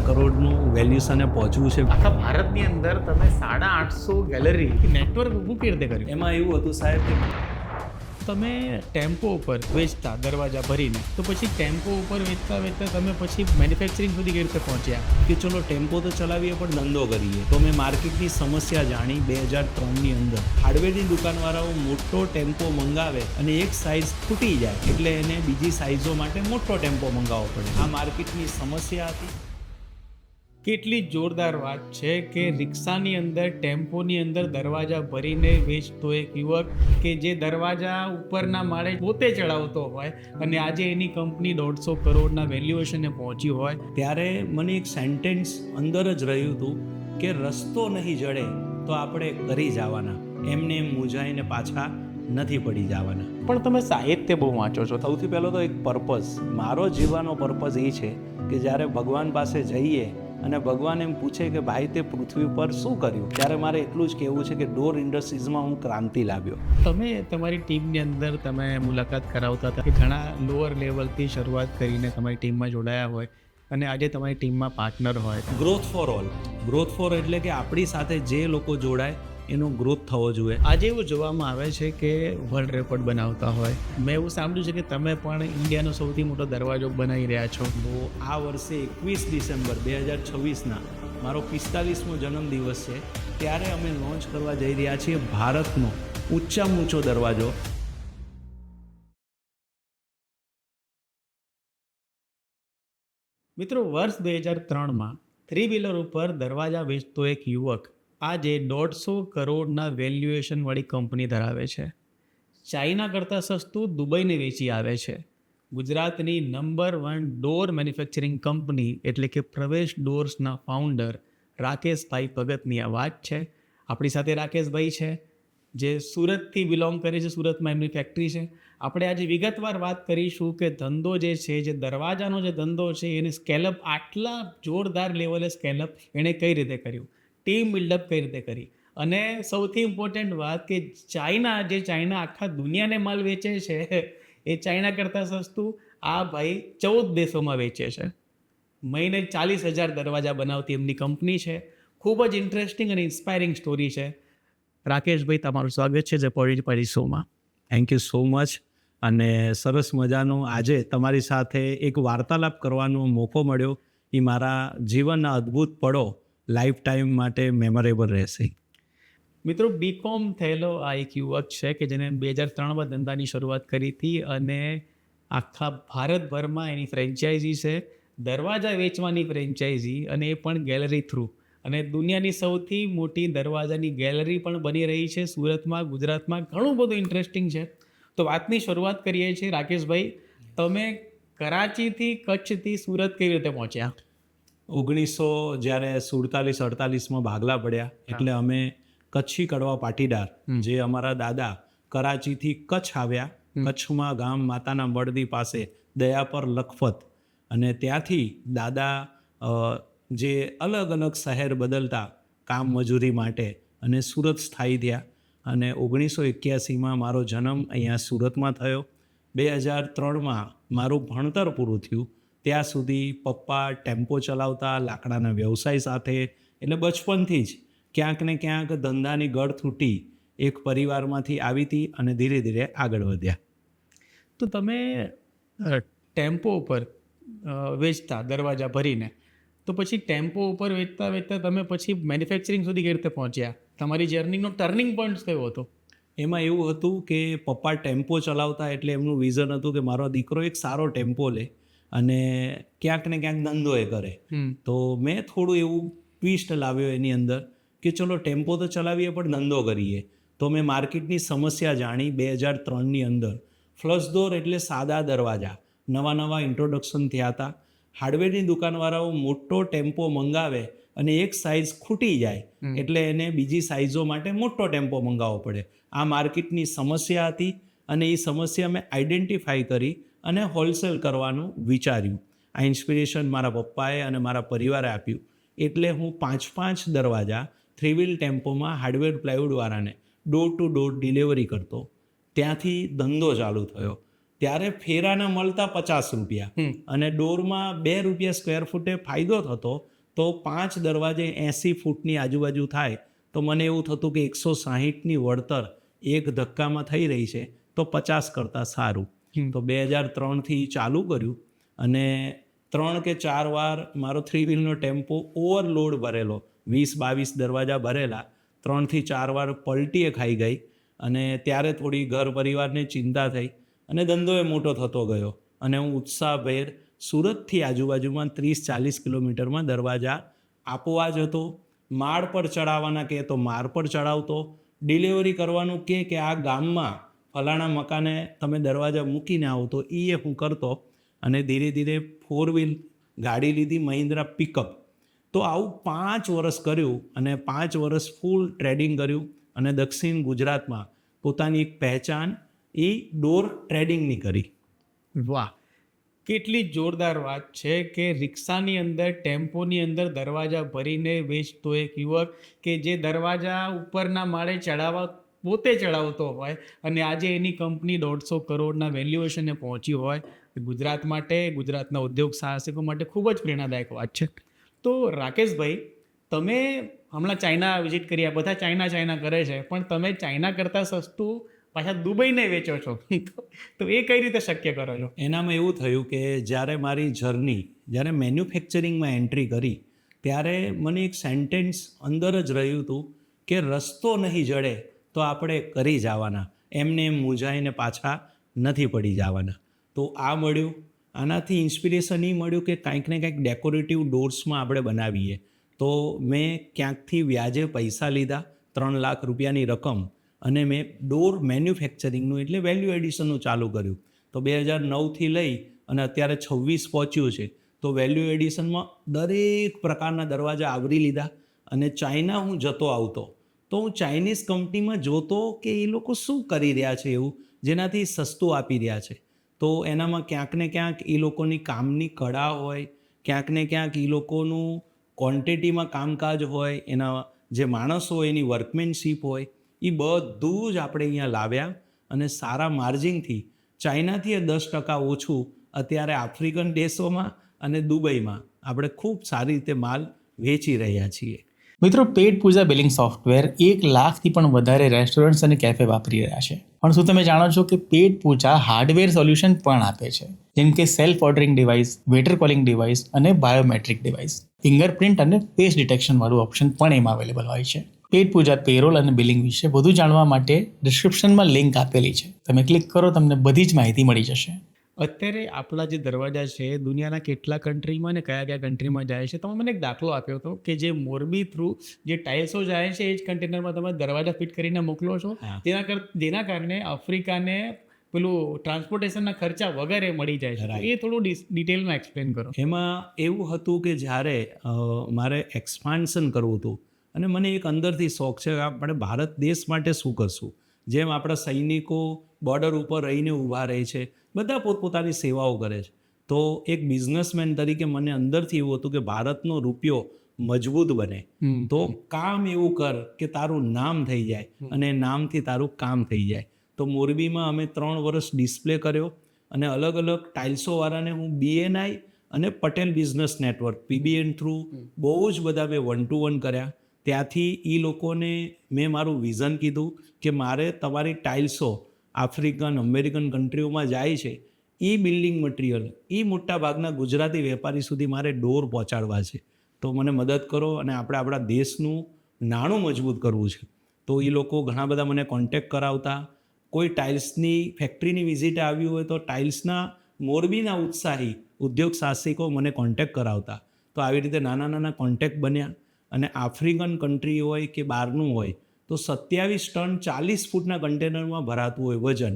કરોડનું વેલ્યુશને પહોંચવું છે. આખા ભારતની અંદર તમે 850 ગેલેરી નેટવર્ક ઊભું કેવી રીતે કર્યું? એમાં એવું હતું સાહેબ કે તમે ટેમ્પો ઉપર વેચતા દરવાજા ભરીને, તો પછી ટેમ્પો ઉપર વેચતા વેચતા તમે પછી મેન્યુફેક્ચરિંગ સુધી કેવી રીતે પહોંચ્યા? કે ચલો ટેમ્પો તો ચલાવીએ પણ ધંધો કરીએ. તો મેં માર્કેટની સમસ્યા જાણી 2003ની અંદર. હાર્ડવેરની દુકાનવાળાઓ મોટો ટેમ્પો મંગાવે અને એક સાઇઝ ખૂટી જાય એટલે એને બીજી સાઇઝો માટે મોટો ટેમ્પો મંગાવવો પડે. આ માર્કેટની સમસ્યા હતી. કેટલી જોરદાર વાત છે કે રિક્ષાની અંદર, ટેમ્પોની અંદર દરવાજા ભરીને વેચતો એક યુવક કે જે દરવાજા ઉપરના માળે પોતે ચડાવતો હોય અને આજે એની કંપની 150 કરોડના વેલ્યુએશને પહોંચી હોય. ત્યારે મને એક સેન્ટેન્સ અંદર જ રહ્યું હતું કે રસ્તો નહીં જડે તો આપણે કરી જવાના, એમને એમ મૂંઝાઈને પાછા નથી પડી જવાના. પણ તમે સાહિત્ય બહુ વાંચો છો. સૌથી પહેલો તો એક પર્પઝ, મારો જીવવાનો પર્પઝ એ છે કે જ્યારે ભગવાન પાસે જઈએ અને ભગવાન એમ પૂછે કે ભાઈ તે પૃથ્વી પર શું કર્યું, ત્યારે મારે એટલું જ કહેવું છે કે ડોર ઇન્ડસ્ટ્રીઝમાં હું ક્રાંતિ લાવ્યો. તમે તમારી ટીમની અંદર તમે મુલાકાત કરાવતા હતા કે ઘણા લોઅર લેવલથી શરૂઆત કરીને તમારી ટીમમાં જોડાયા હોય અને આજે તમારી ટીમમાં પાર્ટનર હોય. Growth for all. Growth for એટલે કે આપણી સાથે જે લોકો જોડાય એનો ગ્રોથ થવો જોઈએ. આજે એવું જોવામાં આવે છે કે વર્લ્ડ રેકોર્ડ બનાવતા હોય. મેં એવું સાંભળ્યું છે કે તમે પણ ઇન્ડિયાનો સૌથી મોટો દરવાજો બનાવી રહ્યા છો. તો આ વર્ષે 21 ડિસેમ્બર 2026ના મારો 45મો જન્મદિવસ છે, ત્યારે અમે લોન્ચ કરવા જઈ રહ્યા છીએ ભારતનો ઊંચામાં ઊંચો દરવાજો. મિત્રો, વર્ષ 2003માં 3 વ્હીલર ઉપર દરવાજા વેચતો એક યુવક આજે 150 કરોડના વેલ્યુએશનવાળી કંપની ધરાવે છે. ચાઇના કરતાં સસ્તું દુબઈને વેચી આવે છે. ગુજરાતની નંબર 1 ડોર મેન્યુફેક્ચરિંગ કંપની એટલે કે પ્રવેશ ડોર્સના ફાઉન્ડર રાકેશભાઈ ભગતની આ વાત છે. આપણી સાથે રાકેશભાઈ છે જે સુરતથી બિલોંગ કરે છે. સુરતમાં એમની ફેક્ટરી છે. આપણે આજે વિગતવાર વાત કરીશું કે ધંધો જે છે, જે દરવાજાનો જે ધંધો છે, એને સ્કેલઅપ આટલા જોરદાર લેવલે સ્કેલઅપ એણે કઈ રીતે કર્યું, ટીમ બિલ્ડઅપ કઈ રીતે કરી, અને સૌથી ઇમ્પોર્ટન્ટ વાત કે ચાઇના આખા દુનિયાને માલ વેચે છે એ ચાઇના કરતાં સસ્તું આ ભાઈ 14 દેશોમાં વેચે છે. મહિને 40,000 દરવાજા બનાવતી એમની કંપની છે. ખૂબ જ ઇન્ટરેસ્ટિંગ અને ઇન્સ્પાયરિંગ સ્ટોરી છે. રાકેશભાઈ, તમારું સ્વાગત છે ધ પોલિટી શોમાં. Thank you so much. અને સરસ મજાનો આજે તમારી સાથે એક વાર્તાલાપ કરવાનો મોકો મળ્યો. એ મારા જીવનના અદ્ભુત પળો લાઈફ ટાઈમ માટે મેમોરેબલ રહેશે. મિત્રો, બીકોમ થયેલો આ એક યુવક છે કે જેને 2003માં ધંધાની શરૂઆત કરી હતી અને આખા ભારતભરમાં એની ફ્રેન્ચાઇઝી છે, દરવાજા વેચવાની ફ્રેન્ચાઇઝી, અને એ પણ ગેલેરી થ્રુ. અને દુનિયાની સૌથી મોટી દરવાજાની ગેલેરી પણ બની રહી છે સુરતમાં, ગુજરાતમાં. ઘણું બધું ઇન્ટરેસ્ટિંગ છે. તો વાતની શરૂઆત કરીએ છીએ. રાકેશભાઈ, તમે કરાચીથી કચ્છથી સુરત કેવી રીતે પહોંચ્યા? 1947-48માં ભાગલા પડ્યા એટલે અમે કચ્છી કડવા પાટીદાર, જે અમારા દાદા કરાચીથી કચ્છ આવ્યા. કચ્છમાં ગામ માતાના બળદી પાસે દયાપર લખપત, અને ત્યાંથી દાદા જે અલગ અલગ શહેર બદલતા કામ મજૂરી માટે અને સુરત સ્થાયી થયા. અને 1981માં મારો જન્મ અહીંયા સુરતમાં થયો. 2003માં મારું ભણતર પૂરું થયું. ત્યાં સુધી પપ્પા ટેમ્પો ચલાવતા, લાકડાના વ્યવસાય સાથે, એટલે બચપનથી જ ક્યાંક ને ક્યાંક ધંધાની ગળ તૂટી એક પરિવારમાંથી આવી હતી અને ધીરે ધીરે આગળ વધ્યા. તો તમે ટેમ્પો ઉપર વેચતા દરવાજા ભરીને, તો પછી ટેમ્પો ઉપર વેચતા વેચતા તમે પછી મેન્યુફેક્ચરિંગ સુધી કેવી રીતે પહોંચ્યા? તમારી જર્નીનો ટર્નિંગ પોઈન્ટ કયો હતો? એમાં એવું હતું કે પપ્પા ટેમ્પો ચલાવતા એટલે એમનું વિઝન હતું કે મારો દીકરો એક સારો ટેમ્પો લે અને ક્યાંક ને ક્યાંક ધંધો એ કરે. તો મેં થોડું એવું ટ્વિસ્ટ લાવ્યો એની અંદર કે ચલો ટેમ્પો તો ચલાવીએ પણ ધંધો કરીએ. તો મેં માર્કેટની સમસ્યા જાણી 2003ની અંદર. ફ્લશ ડોર એટલે સાદા દરવાજા નવા નવા ઇન્ટ્રોડક્શન થયા હતા. હાર્ડવેરની દુકાનવાળાઓ મોટો ટેમ્પો મંગાવે અને એક સાઇઝ ખૂટી જાય એટલે એને બીજી સાઇઝો માટે મોટો ટેમ્પો મંગાવવો પડે. આ માર્કેટની સમસ્યા હતી અને એ સમસ્યા મેં આઈડેન્ટિફાઈ કરી અને હોલસેલ કરવાનું વિચાર્યું. આ ઇન્સ્પિરેશન મારા પપ્પાએ અને મારા પરિવારે આપ્યું. એટલે હું 5 દરવાજા 3 વ્હીલ ટેમ્પોમાં હાર્ડવેર પ્લાયવુડવાળાને ડોર ટુ ડોર ડિલિવરી કરતો. ત્યાંથી ધંધો ચાલુ થયો. ત્યારે ફેરાના મળતા 50 રૂપિયા અને ડોરમાં 2 રૂપિયા સ્ક્વેર ફૂટે ફાયદો થતો. તો 5 દરવાજે 80 ફૂટની આજુબાજુ થાય તો મને એવું થતું કે 160ની વળતર એક ધક્કામાં થઈ રહી છે તો 50 કરતાં સારું. તો 2003થી ચાલુ કર્યું અને 3 કે 4 વાર મારો 3 વ્હીલનો ટેમ્પો ઓવરલોડ ભરેલો, 20-22 દરવાજા ભરેલા, 3 થી 4 વાર પલટીએ ખાઈ ગઈ અને ત્યારે થોડી ઘર પરિવારને ચિંતા થઈ અને ધંધો એ મોટો થતો ગયો અને હું ઉત્સાહભેર સુરતથી આજુબાજુમાં 30-40 કિલોમીટરમાં દરવાજા આપવા જતો. માળ પર ચડાવવાના કહે તો માળ પર ચડાવતો, ડિલિવરી કરવાનું કે આ ગામમાં ફલાણા મકાને તમે દરવાજા મૂકીને આવો તો એ હું કરતો અને ધીરે ધીરે 4 વ્હીલ ગાડી લીધી, મહિન્દ્રા પિકઅપ. તો આવું 5 વર્ષ કર્યું અને 5 વર્ષ ફૂલ ટ્રેડિંગ કર્યું અને દક્ષિણ ગુજરાતમાં પોતાની એક પહેચાન એ ડોર ટ્રેડિંગની કરી. વાહ, કેટલી જોરદાર વાત છે કે રિક્ષાની અંદર, ટેમ્પોની અંદર દરવાજા ભરીને વેચતો એક યુવક કે જે દરવાજા ઉપરના માળે પોતે ચડાવતો હોય અને આજે એની કંપની 150 કરોડના વેલ્યુએશને પહોંચી હોય. ગુજરાત માટે, ગુજરાતના ઉદ્યોગ સાહસિકો માટે ખૂબ જ પ્રેરણાદાયક વાત છે. તો રાકેશભાઈ, તમે હમણાં ચાઇના વિઝિટ કર્યા, બધા ચાઇના કરે છે, પણ તમે ચાઇના કરતાં સસ્તું પાછા દુબઈને વેચો છો, તો એ કઈ રીતે શક્ય કરો છો? એનામાં એવું થયું કે જ્યારે મારી જર્ની, જ્યારે મેન્યુફેક્ચરિંગમાં એન્ટ્રી કરી ત્યારે મને એક સેન્ટેન્સ અંદર જ રહ્યું હતું કે રસ્તો નહીં જડે તો આપણે કરી જવાના, એમને એમ મૂંઝાઈને પાછા નથી પડી જવાના. તો આ મળ્યું. આનાથી ઇન્સ્પિરેશન એ મળ્યું કે કાંઈક ને કાંઈક ડેકોરેટિવ ડોર્સમાં આપણે બનાવીએ. તો મેં ક્યાંકથી વ્યાજે પૈસા લીધા, 3 લાખ રૂપિયાની રકમ, અને મેં ડોર મેન્યુફેક્ચરિંગનું એટલે વેલ્યુ એડિશનનું ચાલુ કર્યું. તો 2009થી લઈ અને અત્યારે 26 પહોંચ્યું છે. તો વેલ્યુ એડિશનમાં દરેક પ્રકારના દરવાજા આવરી લીધા અને ચાઇના હું જતો આવતો તો હું ચાઇનીઝ કંપનીમાં જોતો કે એ લોકો શું કરી રહ્યા છે એવું જેનાથી સસ્તું આપી રહ્યા છે. તો એનામાં ક્યાંક ને ક્યાંક એ લોકોની કામની કળા હોય, ક્યાંક ને ક્યાંક એ લોકોનું ક્વોન્ટિટીમાં કામકાજ હોય, એના જે માણસો હોય એની વર્કમેનશીપ હોય, એ બધું જ આપણે અહીંયા લાવ્યા અને સારા માર્જિનથી ચાઇનાથી 10% ઓછું અત્યારે આફ્રિકન દેશોમાં અને દુબઈમાં આપણે ખૂબ સારી રીતે માલ વેચી રહ્યા છીએ. મિત્રો, પેટ પૂજા બિલિંગ સોફ્ટવેર 1 લાખથી પણ વધારે રેસ્ટોરન્ટ્સ અને કેફે વાપરી રહ્યા છે. પણ શું તમે જાણો છો કે પેટ પૂજા હાર્ડવેર સોલ્યુશન પણ આપે છે, જેમ કે self ordering device, waiter calling device અને બાયોમેટ્રિક ડિવાઇસ. ફિંગરપ્રિન્ટ અને ફેસ ડિટેક્શન વાળું ઓપ્શન પણ એમાં અવેલેબલ હોય છે. પેટ પૂજા પેરોલ અને બિલિંગ વિશે વધુ જાણવા માટે ડિસ્ક્રિપ્શનમાં લિંક આપેલી છે, તમે ક્લિક કરો, તમને બધી જ માહિતી મળી જશે. અત્યારે આપણા જે દરવાજા છે દુનિયાના કેટલા કન્ટ્રીમાં અને કયા કન્ટ્રીમાં જાય છે? તમે મને એક દાખલો આપ્યો હતો કે જે મોરબી થ્રુ જે ટાઇલ્સો જાય છે એ જ કન્ટેનરમાં તમે દરવાજા ફિટ કરીને મોકલો છો, જેના કારણે આફ્રિકાને પેલું ટ્રાન્સપોર્ટેશનના ખર્ચા વગેરે મળી જાય છે. એ થોડું ડિટેલમાં એક્સપ્લેન કરો. એમાં એવું હતું કે જ્યારે મારે એક્સપાન્શન કરવું હતું અને મને એક અંદરથી શોખ છે કે આપણે ભારત દેશ માટે શું કરશું. જેમ આપણા સૈનિકો બોર્ડર ઉપર રહીને ઊભા રહે છે, બધા પોતપોતાની સેવાઓ કરે છે. તો એક બિઝનેસમેન તરીકે મને અંદરથી એવું હતું કે ભારતનો રૂપિયો મજબૂત બને, તો કામ એવું કર કે તારું નામ થઈ જાય અને નામથી તારું કામ થઈ જાય. તો મોરબીમાં અમે 3 વર્ષ ડિસ્પ્લે કર્યો અને અલગ અલગ ટાઇલ્સોવાળાને હું BNI અને Patel business network PBN through બહુ જ બધા મેં 1-to-1 કર્યા. ત્યાંથી એ લોકોને મેં મારું વિઝન કીધું કે મારે તમારી ટાઇલ્સો આફ્રિકન, અમેરિકન કન્ટ્રીઓમાં જાય છે, એ બિલ્ડિંગ મટીરિયલ એ મોટાભાગના ગુજરાતી વેપારી સુધી મારે ડોર પહોંચાડવા છે. તો મને મદદ કરો અને આપણે આપણા દેશનું નાણું મજબૂત કરવું છે. તો એ લોકો ઘણા બધા મને કોન્ટેક્ટ કરાવતા. કોઈ ટાઇલ્સની ફેક્ટરીની વિઝિટ આવી હોય તો ટાઇલ્સના મોરબીના ઉત્સાહી ઉદ્યોગ સાહસિકો મને કોન્ટેક્ટ કરાવતા. તો આવી રીતે નાના નાના કોન્ટેક્ટ બન્યા અને આફ્રિકન કન્ટ્રી હોય કે બહારનું હોય તો 27 ટન 40 ફૂટના કન્ટેનરમાં ભરાતું હોય વજન,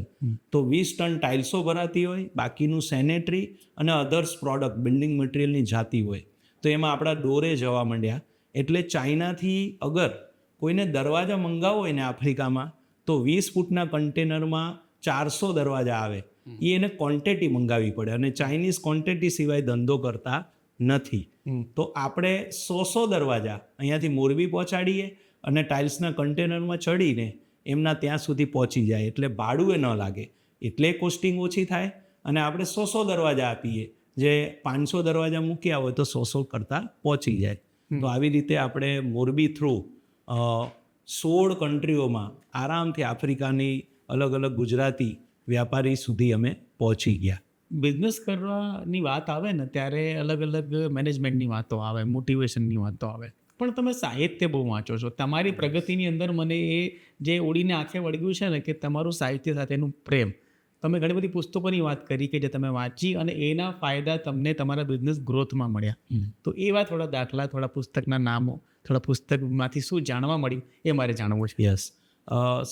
તો 20 ટન ટાઇલ્સો ભરાતી હોય, બાકીનું સેનેટરી અને અધર્સ પ્રોડક્ટ બિલ્ડિંગ મટીરિયલની જાતી હોય. તો એમાં આપણા ડોરે જવા માંડ્યા. એટલે ચાઇનાથી અગર કોઈને દરવાજા મંગાવો હોય ને આફ્રિકામાં તો 20 ફૂટના કન્ટેનરમાં 400 દરવાજા આવે. એને ક્વોન્ટિટી મંગાવવી પડે અને ચાઇનીઝ ક્વોન્ટિટી સિવાય ધંધો કરતા નથી. તો આપણે 100 દરવાજા અહીંયાથી મોરબી પહોંચાડીએ અને ટાઇલ્સના કન્ટેનરમાં ચડીને એમના ત્યાં સુધી પહોંચી જાય, એટલે ભાડું એ ન લાગે. એટલે કોસ્ટિંગ ઓછી થાય અને આપણે 100 દરવાજા આપીએ, જે 500 દરવાજા મૂક્યા હોય તો 100 કરતાં પહોંચી જાય. તો આવી રીતે આપણે મોરબી થ્રુ 16 કન્ટ્રીઓમાં આરામથી આફ્રિકાની અલગ અલગ ગુજરાતી વ્યાપારી સુધી અમે પહોંચી ગયા. બિઝનેસ કરવાની વાત આવે ને ત્યારે અલગ અલગ મેનેજમેન્ટની વાતો આવે, મોટિવેશનની વાતો આવે, પણ તમે સાહિત્ય બહુ વાંચો છો. તમારી પ્રગતિની અંદર મને એ જે ઓળીને આંખે વળગ્યું છે ને કે તમારું સાહિત્ય સાથેનું પ્રેમ. તમે ઘણી બધી પુસ્તકોની વાત કરી કે જે તમે વાંચી અને એના ફાયદા તમને તમારા બિઝનેસ ગ્રોથમાં મળ્યા. તો એવા થોડા દાખલા, થોડા પુસ્તકના નામો, થોડા પુસ્તકમાંથી શું જાણવા મળ્યું એ મારે જાણવું છે. યસ,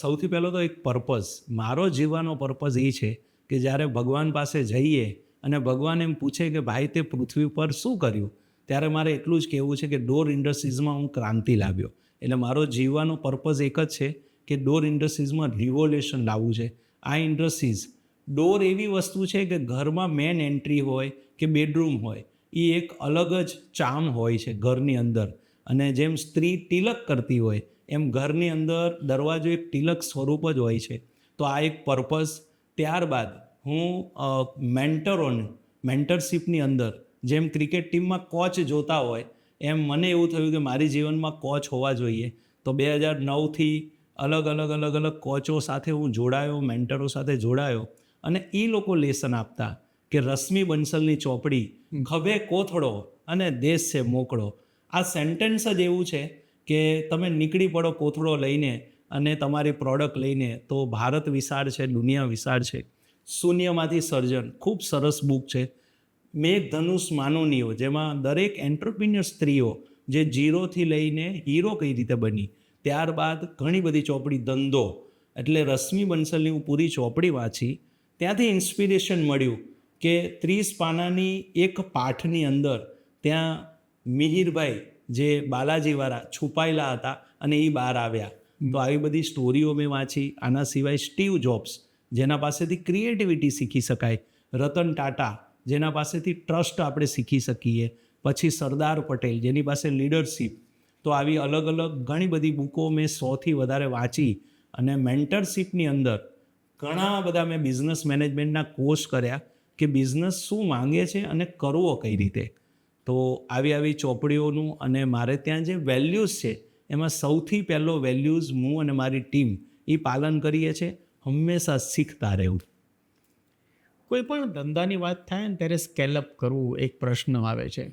સૌથી પહેલો તો એક પર્પઝ, મારો જીવવાનો પર્પઝ એ છે કે જ્યારે ભગવાન પાસે જઈએ અને ભગવાન એમ પૂછે કે ભાઈ તે પૃથ્વી પર શું કર્યું, ત્યારે મારે એટલું જ કહેવું છે કે ડોર ઇન્ડસ્ટ્રીઝમાં હું ક્રાંતિ લાવ્યો. એટલે મારો જીવવાનો પર્પઝ એક જ છે કે ડોર ઇન્ડસ્ટ્રીઝમાં રિવોલ્યુશન લાવવું છે. આ ઇન્ડસ્ટ્રીઝ, ડોર એવી વસ્તુ છે કે ઘરમાં મેન એન્ટ્રી હોય કે બેડરૂમ હોય, એ એક અલગ જ ચાર્મ હોય છે ઘરની અંદર. અને જેમ સ્ત્રી તિલક કરતી હોય એમ ઘરની અંદર દરવાજો એક તિલક સ્વરૂપ જ હોય છે. તો આ એક પર્પઝ. ત્યારબાદ હું મેન્ટરશીપની અંદર જેમ ક્રિકેટ ટીમમાં કોચ જોતા હોય એમ મને એવું થયું કે મારી જીવનમાં કોચ હોવા જોઈએ. તો 2009થી અલગ અલગ કોચો સાથે હું જોડાયો, મેન્ટરો સાથે જોડાયો અને એ લોકો લેસન આપતા કે રશ્મિ બંસલની ચોપડી, ખભે કોથળો અને દેશ છે મોકળો. આ સેન્ટેન્સ જ એવું છે કે તમે નીકળી પડો કોથળો લઈને અને તમારી પ્રોડક્ટ લઈને, તો ભારત વિશાળ છે, દુનિયા વિશાળ છે. શૂન્યમાંથી સર્જન, ખૂબ સરસ બુક છે. મેઘધનુષ માનવનીઓ, જેમાં દરેક એન્ટરપ્રિન્યોર સ્ત્રીઓ જે ઝીરોથી લઈને હીરો કઈ રીતે બની. ત્યારબાદ ઘણી બધી ચોપડી, ધંધો, એટલે રશ્મિ બંસલની હું પૂરી ચોપડી વાંચી. ત્યાંથી ઇન્સ્પિરેશન મળ્યું કે 30 પાનાની એક પાઠની અંદર ત્યાં મિહિરભાઈ જે બાલાજીવાળા છુપાયેલા હતા અને એ બહાર આવ્યા. તો આવી બધી સ્ટોરીઓ મેં વાંચી. આના સિવાય સ્ટીવ જોબ્સ, જેના પાસેથી ક્રિએટિવિટી શીખી શકાય. રતન ટાટા, જેના પાસેથી ટ્રસ્ટ આપણે શીખી શકીએ. પછી સરદાર પટેલ, જેની પાસે લીડરશિપ. તો આવી અલગ અલગ ઘણી બધી બુકો મેં 100થી વધારે વાંચી. અને મેન્ટરશિપની અંદર ઘણા બધા મેં બિઝનેસ મેનેજમેન્ટના કોર્સ કર્યા કે બિઝનેસ શું માંગે છે અને કરવો કઈ રીતે. તો આવી ચોપડીઓનું અને મારે ત્યાં જે વેલ્યુઝ છે એમાં સૌથી પહેલો વેલ્યુઝ હું અને મારી ટીમ એ પાલન કરીએ છીએ, હંમેશા શીખતા રહેવું. કોઈ પણ ધંધાની વાત થાય ને ત્યારે સ્કેલઅપ કરવું એક પ્રશ્ન આવે છે.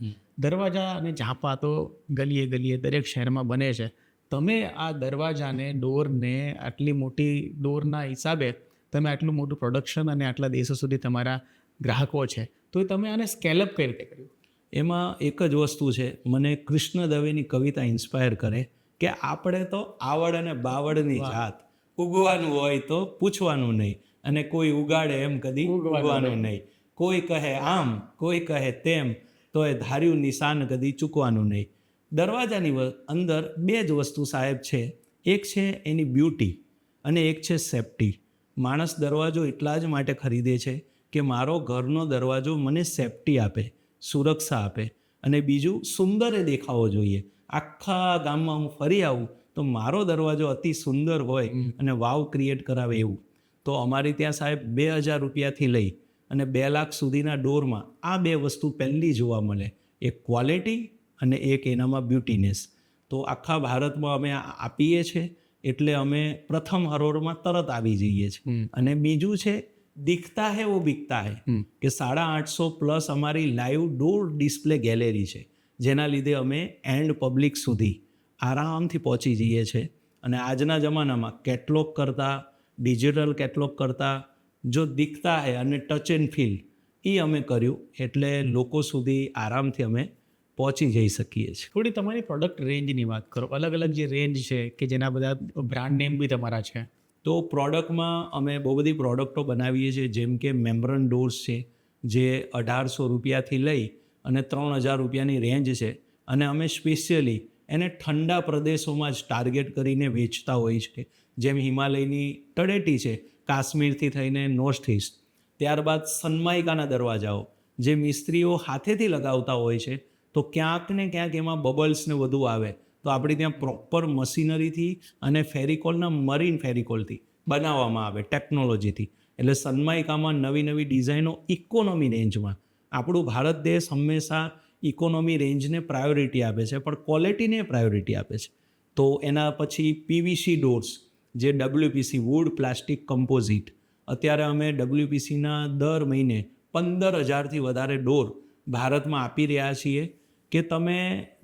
દરવાજા અને ઝાંપા તો ગલીએ ગલીએ દરેક શહેરમાં બને છે. તમે આ દરવાજાને, ડોરને, આટલી મોટી ડોરના હિસાબે તમે આટલું મોટું પ્રોડક્શન અને આટલા દેશો સુધી તમારા ગ્રાહકો છે, તો તમે આને સ્કેલઅપ કઈ રીતે કર્યું? એમાં એક જ વસ્તુ છે, મને કૃષ્ણ દવેની કવિતા ઇન્સ્પાયર કરે કે આપણે તો આવડ અને બાવળની જાત, ઉગવાનું હોય તો પૂછવાનું નહીં અને કોઈ ઉગાડે એમ કદી ઉગવાનું નહીં. કોઈ કહે આમ, કોઈ કહે તેમ, તો એ ધાર્યું નિશાન કદી ચૂકવાનું નહીં. દરવાજાની અંદર બે જ વસ્તુ સાહેબ છે, એક છે એની બ્યુટી અને એક છે સેફ્ટી. માણસ દરવાજો એટલા જ માટે ખરીદે છે કે મારો ઘરનો દરવાજો મને સેફ્ટી આપે, સુરક્ષા આપે, અને બીજું સુંદર દેખાવો જોઈએ. આખા ગામમાં હું ફરી આવું તો મારો દરવાજો અતિ સુંદર હોય અને વાવ ક્રિએટ કરાવે એવું. તો અમારી ત્યાં સાહેબ 2000 રૂપિયાથી લઈ અને 2 લાખ સુધીના ડોરમાં આ બે વસ્તુ પહેલી જોવા મળે, એક ક્વોલિટી અને એક એનામાં બ્યુટીનેસ. તો આખા ભારતમાં અમે આપીએ છીએ એટલે અમે પ્રથમ હરોળમાં તરત આવી જઈએ છીએ. અને બીજું છે દિખતા હૈ વો બિકતા હૈ, કે 850+ અમારી લાઈવ ડોર ડિસ્પ્લે ગેલેરી છે, જેના લીધે અમે એન્ડ પબ્લિક સુધી આરામથી પહોંચી જઈએ છીએ. અને આજના જમાનામાં કેટલોગ કરતાં, ડિજિટલ કેટલોગ કરતાં જો દિખતા હૈ અને ટચ એન્ડ ફીલ એ અમે કર્યું એટલે લોકો સુધી આરામથી અમે પહોંચી જઈ શકીએ છીએ. થોડી તમારી પ્રોડક્ટ રેન્જની વાત કરો. અલગ અલગ જે રેન્જ છે કે જેના બધા બ્રાન્ડ નેમ બી તમારા છે. તો પ્રોડક્ટમાં અમે બહુ બધી પ્રોડક્ટો બનાવીએ છીએ, જેમ કે મેમ્બ્રેન ડોર્સ છે, જે 1800 રૂપિયાથી લઈ અને 3000 રૂપિયાની રેન્જ છે. અને અમે સ્પેશિયલી એને ઠંડા પ્રદેશોમાં જ ટાર્ગેટ કરીને વેચતા હોઈએ છીએ, જેમ હિમાલયની તળેટી છે, કાશ્મીરથી થઈને નોર્થ ઇસ્ટ. ત્યારબાદ સનમાઇકાના દરવાજાઓ જે મિસ્ત્રીઓ હાથેથી લગાવતા હોય છે, તો ક્યાંક ને ક્યાંક એમાં બબલ્સને વધુ આવે, તો આપણે ત્યાં પ્રોપર મશીનરીથી અને ફેરિકોલના મરીન ફેરિકોલથી બનાવવામાં આવે ટેકનોલોજીથી. એટલે સનમાઇકામાં નવી નવી ડિઝાઇનો ઇકોનોમી રેન્જમાં. આપણું ભારત દેશ હંમેશા ઇકોનોમી રેન્જને પ્રાયોરિટી આપે છે, પણ ક્વોલિટીને પ્રાયોરિટી આપે છે. તો એના પછી પીવીસી ડોર્સ, જે WPC વુડ પ્લાસ્ટિક કમ્પોઝિટ, અત્યારે અમે WPCના દર મહિને 15,000થી વધારે ડોર ભારતમાં આપી રહ્યા છીએ કે તમે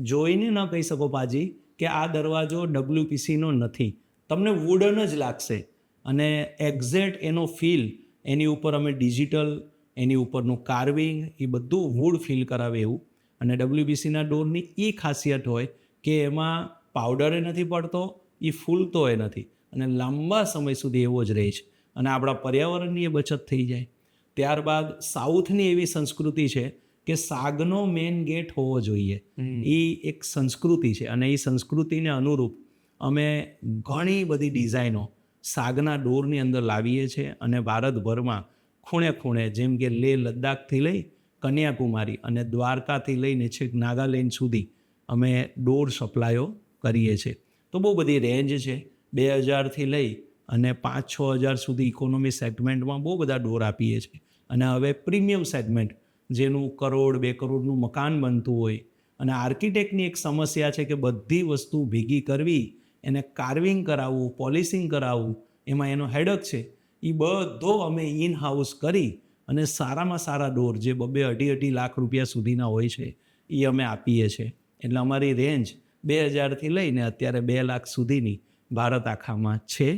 જોઈને ન કહી શકો પાજી કે આ દરવાજો WPCનો નથી, તમને વુડન જ લાગશે. અને એક્ઝેક્ટ એનો ફીલ એની ઉપર અમે ડિજિટલ, એની ઉપરનું કાર્વિંગ એ બધું વુડ ફીલ કરાવે એવું. અને WPCના ડોરની એ ખાસિયત હોય કે એમાં પાવડરે નથી પડતો, એ ફૂલતોય નથી અને લાંબા સમય સુધી એવો જ રહે છે અને આપણા પર્યાવરણની એ બચત થઈ જાય. ત્યારબાદ સાઉથની એવી સંસ્કૃતિ છે કે સાગનો મેઇન ગેટ હોવો જોઈએ, એ એક સંસ્કૃતિ છે અને એ સંસ્કૃતિને અનુરૂપ અમે ઘણી બધી ડિઝાઇનો સાગના ડોરની અંદર લાવીએ છીએ અને ભારતભરમાં ખૂણે ખૂણે, જેમ કે લેહ લદ્દાખથી લઈ કન્યાકુમારી અને દ્વારકાથી લઈને છેક નાગાલેન્ડ સુધી અમે ડોર સપ્લાયો કરીએ છીએ. તો બહુ બધી રેન્જ છે, 2,000થી લઈ અને 5-6 હજાર સુધી ઇકોનોમી સેગમેન્ટમાં બહુ બધા ડોર આપીએ છીએ. અને હવે પ્રીમિયમ સેગમેન્ટ, જેનું 1 કરોડ 2 કરોડનું મકાન બનતું હોય, અને આર્કિટેક્ટની એક સમસ્યા છે કે બધી વસ્તુ ભેગી કરવી, એને કાર્વિંગ કરાવવું, પોલિશિંગ કરાવવું, એમાં એનો હેડક છે. એ બધો અમે ઇન હાઉસ કરી અને સારામાં સારા ડોર, જે 2-2.5 લાખ રૂપિયા સુધીના હોય છે, એ અમે આપીએ છીએ. એટલે અમારી રેન્જ 2,000થી લઈને અત્યારે 2 લાખ સુધીની ભારત આખામાં છે.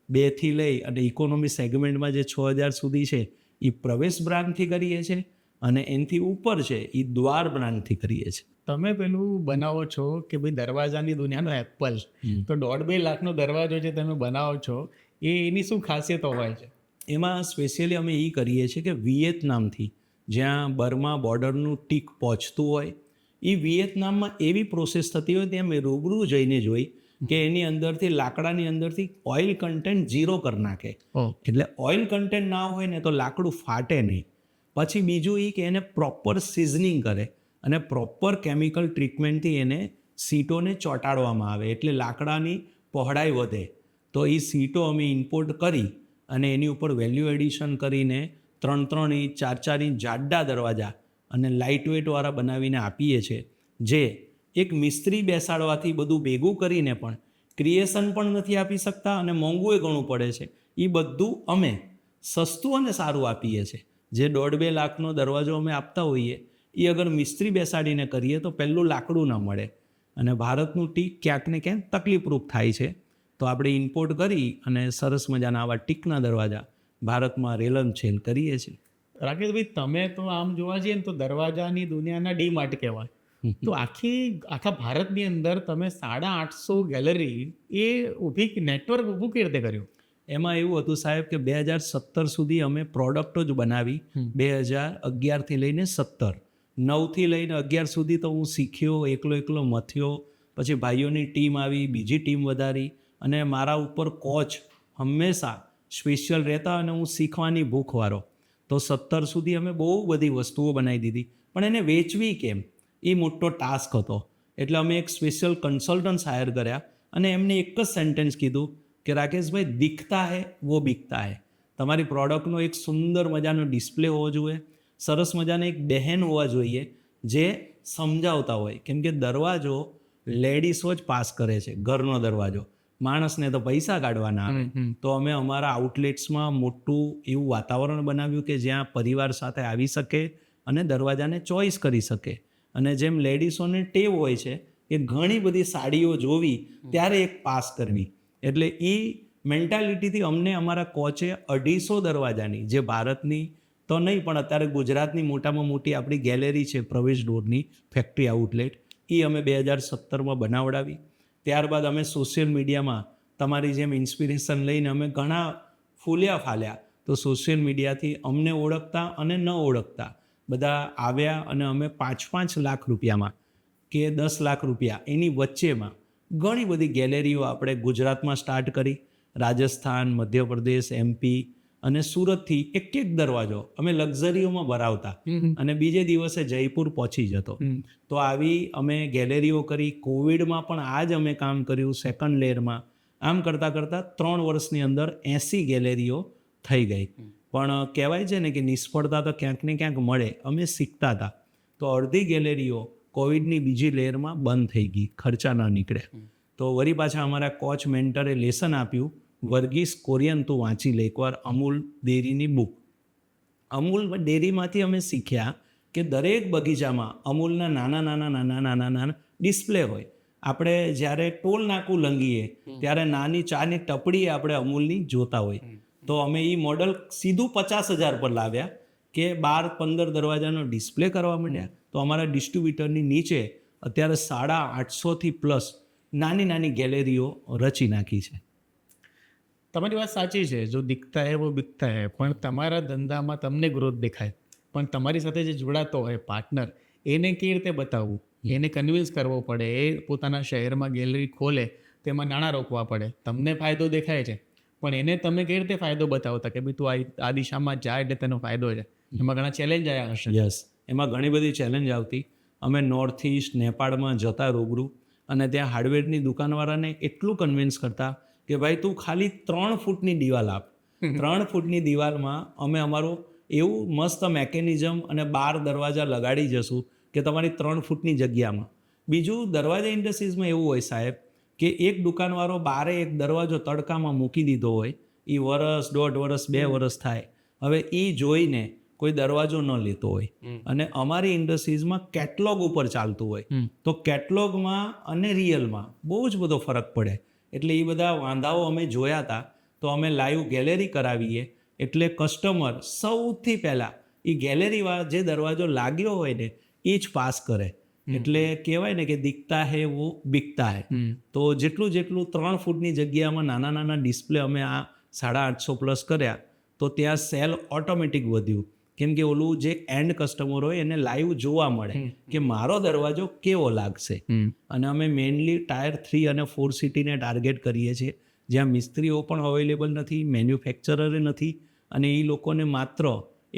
2થી લઈ અને ઇકોનોમી સેગમેન્ટમાં જે 6,000 સુધી છે એ પ્રવેશ બ્રાન્ડથી કરીએ છીએ અને એનાથી ઉપર છે એ દ્વાર બ્રાન્ડથી કરીએ છીએ. તમે પેલું બનાવો છો કે ભાઈ દરવાજાની દુનિયાનો એપલ, તો 1.5-2 લાખનો દરવાજો જે તમે બનાવો છો એની શું ખાસિયત હોય છે? એમાં સ્પેશિયલી અમે એ કરીએ છીએ કે વિયેતનામથી, જ્યાં બર્મા બોર્ડરનું ટીક પહોંચતું હોય, એ વિયેતનામમાં એવી પ્રોસેસ થતી હોય ત્યાં મેં રૂબરૂ જઈને જોઈ કે એની અંદરથી, લાકડાની અંદરથી ઓઇલ કન્ટેન્ટ 0 કરી નાખે. એટલે ઓઇલ કન્ટેન્ટ ના હોય ને તો લાકડું ફાટે નહીં. પછી બીજું એ કે એને પ્રોપર સિઝનિંગ કરે અને પ્રોપર કેમિકલ ટ્રીટમેન્ટથી એને સીટોને ચોંટાડવામાં આવે એટલે લાકડાની પહોળાઈ વધે. તો એ સીટો અમે ઇમ્પોર્ટ કરી અને એની ઉપર વેલ્યુ એડિશન કરીને 3-3 ઇંચ 4-4 ઇંચ જાડા દરવાજા અને લાઇટ વેઇટવાળા બનાવીને આપીએ છીએ, જે એક મિસ્ત્રી બેસાડવાથી બધું ભેગું કરીને પણ ક્રિએશન પણ નથી આપી શકતા અને મોંઘું ઘણું પડે છે. એ બધું અમે સસ્તું અને સારું આપીએ છીએ. જે 1.5-2 લાખનો દરવાજો અમે આપતા હોઈએ એ અગર મિસ્ત્રી બેસાડીને કરીએ તો પહેલું લાકડું ન મળે અને ભારતનું ટીક ક્યાંક ને ક્યાંક તકલીફરૂપ થાય છે. તો આપણે ઇમ્પોર્ટ કરી અને સરસ મજાના આવા ટીકના દરવાજા ભારતમાં રેલમછેલ કરીએ છીએ. રાકેશભાઈ, તમે તો આમ જોવા જઈએ ને તો દરવાજાની દુનિયાના ડી-માર્ટ કહેવાય. તો આખા ભારતની અંદર તમે 850 ગેલેરી એ નેટવર્ક ઊભું કેવી રીતે કર્યું? એમાં એવું હતું સાહેબ કે 2017 સુધી અમે પ્રોડક્ટો જ બનાવી. 2011થી લઈને 17, 9થી લઈને 11 સુધી તો હું શીખ્યો, એકલો મથ્યો. પછી ભાઈઓની ટીમ આવી, બીજી ટીમ વધારી અને મારા ઉપર કોચ હંમેશા સ્પેશિયલ રહેતા અને હું શીખવાની ભૂખવાળો. તો 17 સુધી અમે બહુ બધી વસ્તુઓ બનાવી દીધી, પણ એને વેચવી કેમ એ મોટો ટાસ્ક હતો. એટલે અમે એક સ્પેશિયલ કન્સલ્ટન્સ હાયર કર્યા અને એમને એક જ સેન્ટેન્સ કીધું કે રાકેશભાઈ, દિખતા હૈ વો બિકતા હૈ. તમારી પ્રોડક્ટનો એક સુંદર મજાનો ડિસ્પ્લે હોવો જોઈએ, સરસ મજાના એક બહેન હોવા જોઈએ જે સમજાવતા હોય. કેમ કે દરવાજો લેડીસો જ પાસ કરે છે, ઘરનો દરવાજો. માણસને તો પૈસા કાઢવાના આવે. તો અમે અમારા આઉટલેટ્સમાં મોટું એવું વાતાવરણ બનાવ્યું કે જ્યાં પરિવાર સાથે આવી શકે અને દરવાજાને ચોઈસ કરી શકે. અને જેમ લેડીસોને ટેવ હોય છે કે ઘણી બધી સાડીઓ જોવી ત્યારે એક પાસ કરવી, એટલે એ મેન્ટાલિટીથી અમને અમારા કોચે 250 દરવાજાની, જે ભારતની તો નહીં પણ અત્યારે ગુજરાતની મોટામાં મોટી આપણી ગેલેરી છે પ્રવેશ ડોરની ફેક્ટરી આઉટલેટ, એ અમે 2017માં બનાવડાવી. ત્યારબાદ અમે સોશિયલ મીડિયામાં તમારી જેમ ઇન્સ્પિરેશન લઈને અમે ઘણા ફૂલ્યા ફાલ્યા. તો સોશિયલ મીડિયાથી અમને ઓળખતા અને ન ઓળખતા બધા આવ્યા અને અમે 5-5 લાખ રૂપિયામાં કે 10 લાખ રૂપિયા એની વચ્ચેમાં ઘણી બધી ગેલેરીઓ આપણે ગુજરાતમાં સ્ટાર્ટ કરી. રાજસ્થાન, મધ્યપ્રદેશ, MP અને સુરતથી એક દરવાજો અમે લક્ઝરીઓમાં ભરાવતા અને બીજે દિવસે જયપુર પહોંચી જતો. તો આવી અમે ગેલેરીઓ કરી. કોવિડમાં પણ આ જ અમે કામ કર્યું સેકન્ડ લેયરમાં. આમ કરતાં 3 વર્ષની અંદર 80 ગેલેરીઓ થઈ ગઈ. પણ કહેવાય છે ને કે નિષ્ફળતા તો ક્યાંક ને ક્યાંક મળે. અમે શીખતા હતા. તો અડધી ગેલેરીઓ કોવિડની બીજી લહેરમાં બંધ થઈ ગઈ, ખર્ચા ન નીકળે. તો વળી પાછા અમારા કોચ મેન્ટરે લેસન આપ્યું, વર્ગીસ કોરિયન તું વાંચી લે એકવાર અમૂલ ડેરીની બુક. અમૂલ ડેરીમાંથી અમે શીખ્યા કે દરેક બગીચામાં અમૂલના નાના ડિસ્પ્લે હોય. આપણે જ્યારે ટોલ નાકું લંઘીએ ત્યારે નાની ચાની ટપડીએ આપણે અમૂલની જોતા હોય. તો અમે એ મોડલ સીધું 50,000 પર લાવ્યા કે 12-15 દરવાજાનો ડિસ્પ્લે કરવા માંડ્યા. તો અમારા ડિસ્ટ્રીબ્યુટરની નીચે અત્યારે 850થી પ્લસ નાની ગેલેરીઓ રચી નાખી છે. તમારી વાત સાચી છે, જો દિખતા હે વો બિકતા હે. પણ તમારા ધંધામાં તમને ગ્રોથ દેખાય, પણ તમારી સાથે જે જોડાતો હોય પાર્ટનર, એને કેવી રીતે બતાવવું, એને કન્વિન્સ કરવો પડે. એ પોતાના શહેરમાં ગેલેરી ખોલે તેમાં નાણાં રોકવા પડે. તમને ફાયદો દેખાય છે, પણ એને તમે કેવી રીતે ફાયદો બતાવતા કે ભાઈ તું આ દિશામાં જાય એટલે તેનો ફાયદો છે? એમાં ઘણા ચેલેન્જ આવ્યા હશે. યસ, એમાં ઘણી બધી ચેલેન્જ આવતી. અમે નોર્થ ઇસ્ટ નેપાળમાં જતા રૂબરૂ, અને ત્યાં હાર્ડવેરની દુકાનવાળાને એટલું કન્વિન્સ કરતા કે ભાઈ તું ખાલી 3 ફૂટની દિવાલ આપ. 3 ફૂટની દિવાલમાં અમે અમારું એવું મસ્ત મેકેનિઝમ અને 12 દરવાજા લગાડી જશું કે તમારી 3 ફૂટની જગ્યામાં. બીજું, દરવાજા ઇન્ડસ્ટ્રીઝમાં એવું હોય સાહેબ કે એક દુકાનવાળો બારે એક દરવાજો તડકામાં મૂકી દીધો હોય, એ વરસ, 1.5 વર્ષ, 2 વર્ષ થાય. હવે એ જોઈને કોઈ દરવાજો ન લેતો હોય. અને અમારી ઇન્ડસ્ટ્રીઝમાં કેટલોગ ઉપર ચાલતું હોય. તો કેટલોગમાં અને રિયલમાં બહુ જ બધો ફરક પડે. એટલે એ બધા વાંધાઓ અમે જોયા હતા. તો અમે લાઈવ ગેલેરી કરાવીએ એટલે કસ્ટમર સૌથી પહેલાં એ ગેલેરીવાળા જે દરવાજો લાગ્યો હોય ને એ જ પાસ કરે. એટલે કહેવાય ને કે દિખતા હે વો બિકતા હે. તો જેટલું 3 ફૂટની જગ્યામાં નાના ડિસ્પ્લે અમે આ 850 પ્લસ કર્યા, તો ત્યાં સેલ ઓટોમેટિક વધ્યું. કેમ કે ઓલું જે એન્ડ કસ્ટમર હોય એને લાઈવ જોવા મળે કે મારો દરવાજો કેવો લાગશે. અને અમે મેઇનલી ટાયર 3 અને 4 સિટીને ટાર્ગેટ કરીએ છીએ, જ્યાં મિસ્ત્રીઓ પણ અવેલેબલ નથી, મેન્યુફેક્ચરરે નથી, અને એ લોકોને માત્ર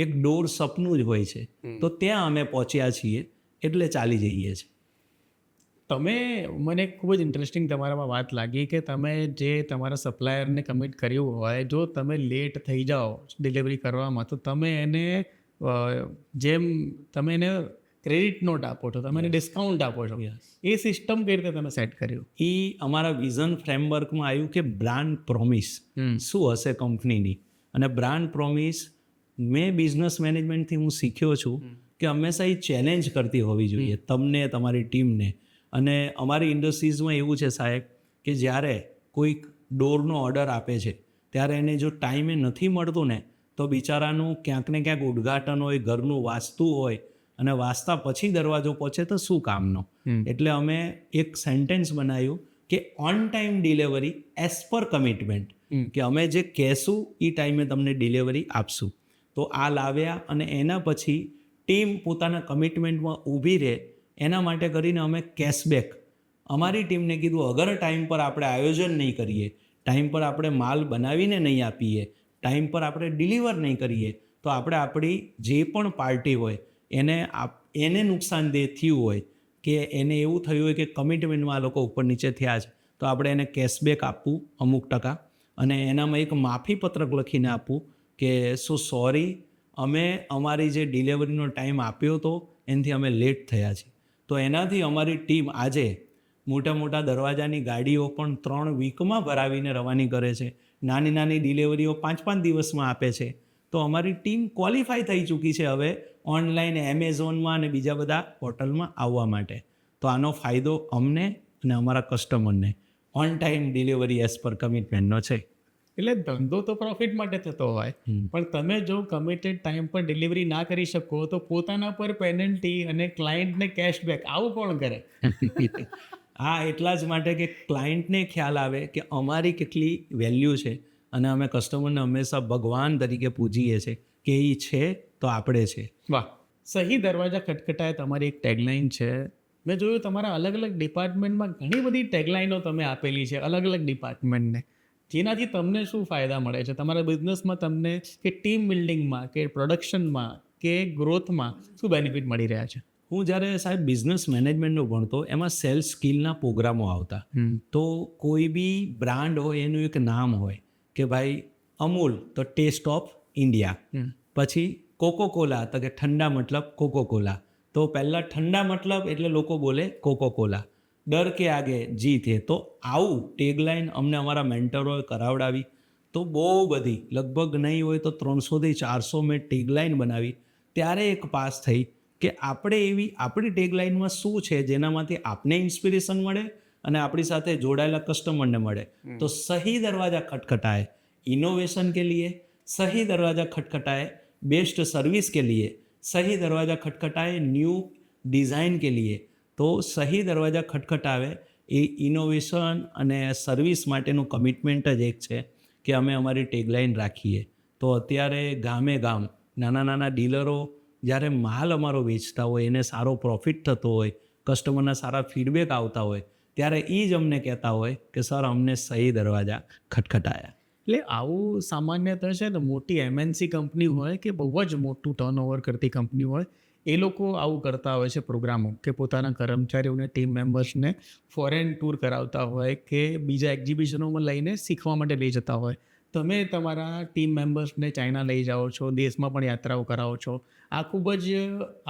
એક ડોર સપનું જ હોય છે. તો ત્યાં અમે પહોંચ્યા છીએ, એટલે ચાલી જઈએ છીએ. તમે, મને ખૂબ જ ઇન્ટરેસ્ટિંગ તમારામાં વાત લાગી કે તમે જે તમારા સપ્લાયરને કમિટ કર્યું હોય, જો તમે લેટ થઈ જાઓ ડિલિવરી કરવામાં તો તમે એને જેમ તમે એને ક્રેડિટ નોટ આપો છો, તમે એને ડિસ્કાઉન્ટ આપો છો. એ સિસ્ટમ કઈ રીતે તમે સેટ કર્યું? એ અમારા વિઝન ફ્રેમવર્કમાં આવ્યું કે બ્રાન્ડ પ્રોમિસ શું હશે કંપનીની. અને બ્રાન્ડ પ્રોમિસ મેં બિઝનેસ મેનેજમેન્ટથી હું શીખ્યો છું કે હંમેશા એ ચેલેન્જ કરતી હોવી જોઈએ તમને, તમારી ટીમને. અને અમારી ઇન્ડસ્ટ્રીઝમાં એવું છે સાહેબ કે જ્યારે કોઈક ડોરનો ઓર્ડર આપે છે ત્યારે એને જો ટાઈમે નથી મળતું ને તો બિચારાનું ક્યાંક ને ક્યાંક ઉદ્ઘાટન હોય, ઘરનું વાસ્તુ હોય, અને વાસ્તા પછી દરવાજો પહોંચે તો શું કામનો. એટલે અમે એક સેન્ટેન્સ બનાવ્યું કે on time delivery as per commitment, કે અમે જે કહેશું એ ટાઈમે તમને ડિલિવરી આપશું. તો આ લાવ્યા, અને એના પછી ટીમ પોતાના કમિટમેન્ટમાં ઊભી રહે એના માટે કરીને અમે કેશબેક અમારી ટીમને કીધું, અગર ટાઈમ પર આપણે આયોજન નહીં કરીએ, ટાઈમ પર આપણે માલ બનાવીને નહીં આપીએ, ટાઈમ પર આપણે ડિલિવર નહીં કરીએ, તો આપણે આપણી જે પણ પાર્ટી હોય એને નુકસાનદેહ થયું હોય કે એને એવું થયું હોય કે કમિટમેન્ટમાં આ લોકો ઉપર નીચે થયા છે, તો આપણે એને કેશબેક આપવું અમુક ટકા, અને એનામાં એક માફીપત્રક લખીને આપવું કે સો સોરી, અમે અમારી જે ડિલિવરીનો ટાઈમ આપ્યો હતો એનાથી અમે લેટ થયા છીએ. તો એનાથી અમારી ટીમ આજે મોટા દરવાજાની ગાડીઓ પણ 3 વીકમાં ભરાવીને રવાની કરે છે. નાની ડિલિવરીઓ 5-5 દિવસમાં આપે છે. તો અમારી ટીમ ક્વોલિફાય થઈ ચૂકી છે હવે ઓનલાઈન એમેઝોનમાં અને બીજા બધા પોર્ટલમાં આવવા માટે. તો આનો ફાયદો અમને અને અમારા કસ્ટમરને on time delivery as per કમિટમેન્ટનો છે. એટલે ધંધો તો પ્રોફિટ માટે થતો હોય, પણ તમે જો કમિટેડ ટાઈમ પર ડિલિવરી ના કરી શકો તો પોતાના પર પેનલ્ટી અને ક્લાયન્ટને કેશબેક આવું કોણ કરે? હા, એટલા જ માટે કે ક્લાયન્ટને ખ્યાલ આવે કે અમારી કેટલી વેલ્યુ છે, અને અમે કસ્ટમરને હંમેશા ભગવાન તરીકે પૂજીએ છીએ કે એ છે તો આપણે છે. વાહ, સહી દરવાજા ખટખટાય તમારી એક ટેગલાઇન છે. મેં જોયું તમારા અલગ ડિપાર્ટમેન્ટમાં ઘણી બધી ટેગલાઇનો તમે આપેલી છે અલગ ડિપાર્ટમેન્ટને. જેનાથી તમને શું ફાયદા મળે છે તમારા બિઝનેસમાં, તમને કે ટીમ બિલ્ડિંગમાં કે પ્રોડક્શનમાં કે ગ્રોથમાં શું બેનિફિટ મળી રહ્યા છે? હું જ્યારે સાહેબ બિઝનેસ મેનેજમેન્ટનું ભણતો એમાં સેલ્સ સ્કિલના પ્રોગ્રામો આવતા. તો કોઈ બી બ્રાન્ડ હોય એનું એક નામ હોય કે ભાઈ અમૂલ તો ટેસ્ટ ઓફ ઇન્ડિયા. પછી કોકોકોલા, તો કે ઠંડા મતલબ કોકોકોલા. તો પહેલાં ઠંડા મતલબ એટલે લોકો બોલે કોકોકોલા. ડર કે આગે જીત હે. તો આવું ટેગલાઇન અમને અમારા મેન્ટરોએ કરાવડાવી. તો બહુ બધી, લગભગ નહીં હોય તો 300 થી 400 મેં ટેગલાઇન બનાવી. ત્યારે એક પાસ થઈ કે આપણે એવી આપણી ટેગલાઇનમાં શું છે જેનામાંથી આપને ઇન્સ્પિરેશન મળે અને આપણી સાથે જોડાયેલા કસ્ટમરને મળે. તો સહી દરવાજા ખટખટાए इनोवेशन के लिए, सही दरवाज़ा खटखटाए बेस्ट सर्विस के लिए, सही दरवाज़ा खटखटाए न्यू डिज़ाइन के लिए. તો સહી દરવાજા ખટખટાવે એ ઇનોવેશન અને સર્વિસ માટેનું કમિટમેન્ટ જ એક છે કે અમે અમારી ટેગલાઇન રાખીએ. તો અત્યારે ગામે ગામ નાના નાના ડીલરો જ્યારે માલ અમારો વેચતા હોય, એને સારો પ્રોફિટ થતો હોય, કસ્ટમરના સારા ફીડબેક આવતા હોય, ત્યારે એ જ અમને કહેતા હોય કે સર અમને સહી દરવાજા ખટખટાયા. એટલે આવું સામાન્યતઃ છે ને, મોટી એમએનસી કંપની હોય કે બહુ જ મોટું ટર્નઓવર કરતી કંપની હોય, એ લોકો આવું કરતા હોય છે પ્રોગ્રામો, કે પોતાના કર્મચારીઓને, ટીમ મેમ્બર્સને ફોરેન ટૂર કરાવતા હોય કે બીજા એક્ઝિબિશનોમાં લઈને શીખવા માટે લઈ જતા હોય. તમે તમારા ટીમ મેમ્બર્સને ચાઇના લઈ જાઓ છો, દેશમાં પણ યાત્રાઓ કરાવો છો. આ ખૂબ જ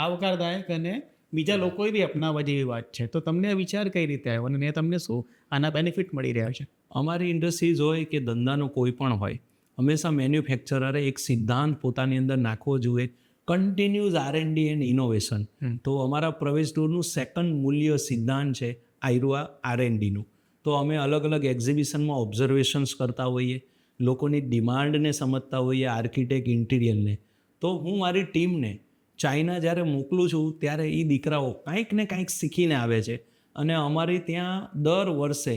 આવકારદાયક અને બીજા લોકોએ બી અપનાવવા જેવી વાત છે. તો તમને આ વિચાર કઈ રીતે આવ્યો અને તમને શું આના બેનિફિટ મળી રહ્યા છે? અમારી ઇન્ડસ્ટ્રીઝ હોય કે ધંધાનો કોઈ પણ હોય, હંમેશા મેન્યુફેક્ચરરે એક સિદ્ધાંત પોતાની અંદર નાખવો જોઈએ, કન્ટિન્યુઅસ R&D એન્ડ ઇનોવેશન. તો અમારા પ્રવેશ ડોરનું સેકન્ડ મૂલ્ય સિદ્ધાંત છે આયરુઆ R&Dનું. તો અમે અલગ અલગ એક્ઝિબિશનમાં ઓબ્ઝર્વેશન્સ કરતા હોઈએ, લોકોની ડિમાન્ડને સમજતા હોઈએ, આર્કિટેક્ટ, ઇન્ટિરિયરને. તો હું મારી ટીમને ચાઇના જ્યારે મોકલું છું ત્યારે એ દીકરાઓ કાંઈક ને કાંઈક શીખીને આવે છે. અને અમારી ત્યાં દર વર્ષે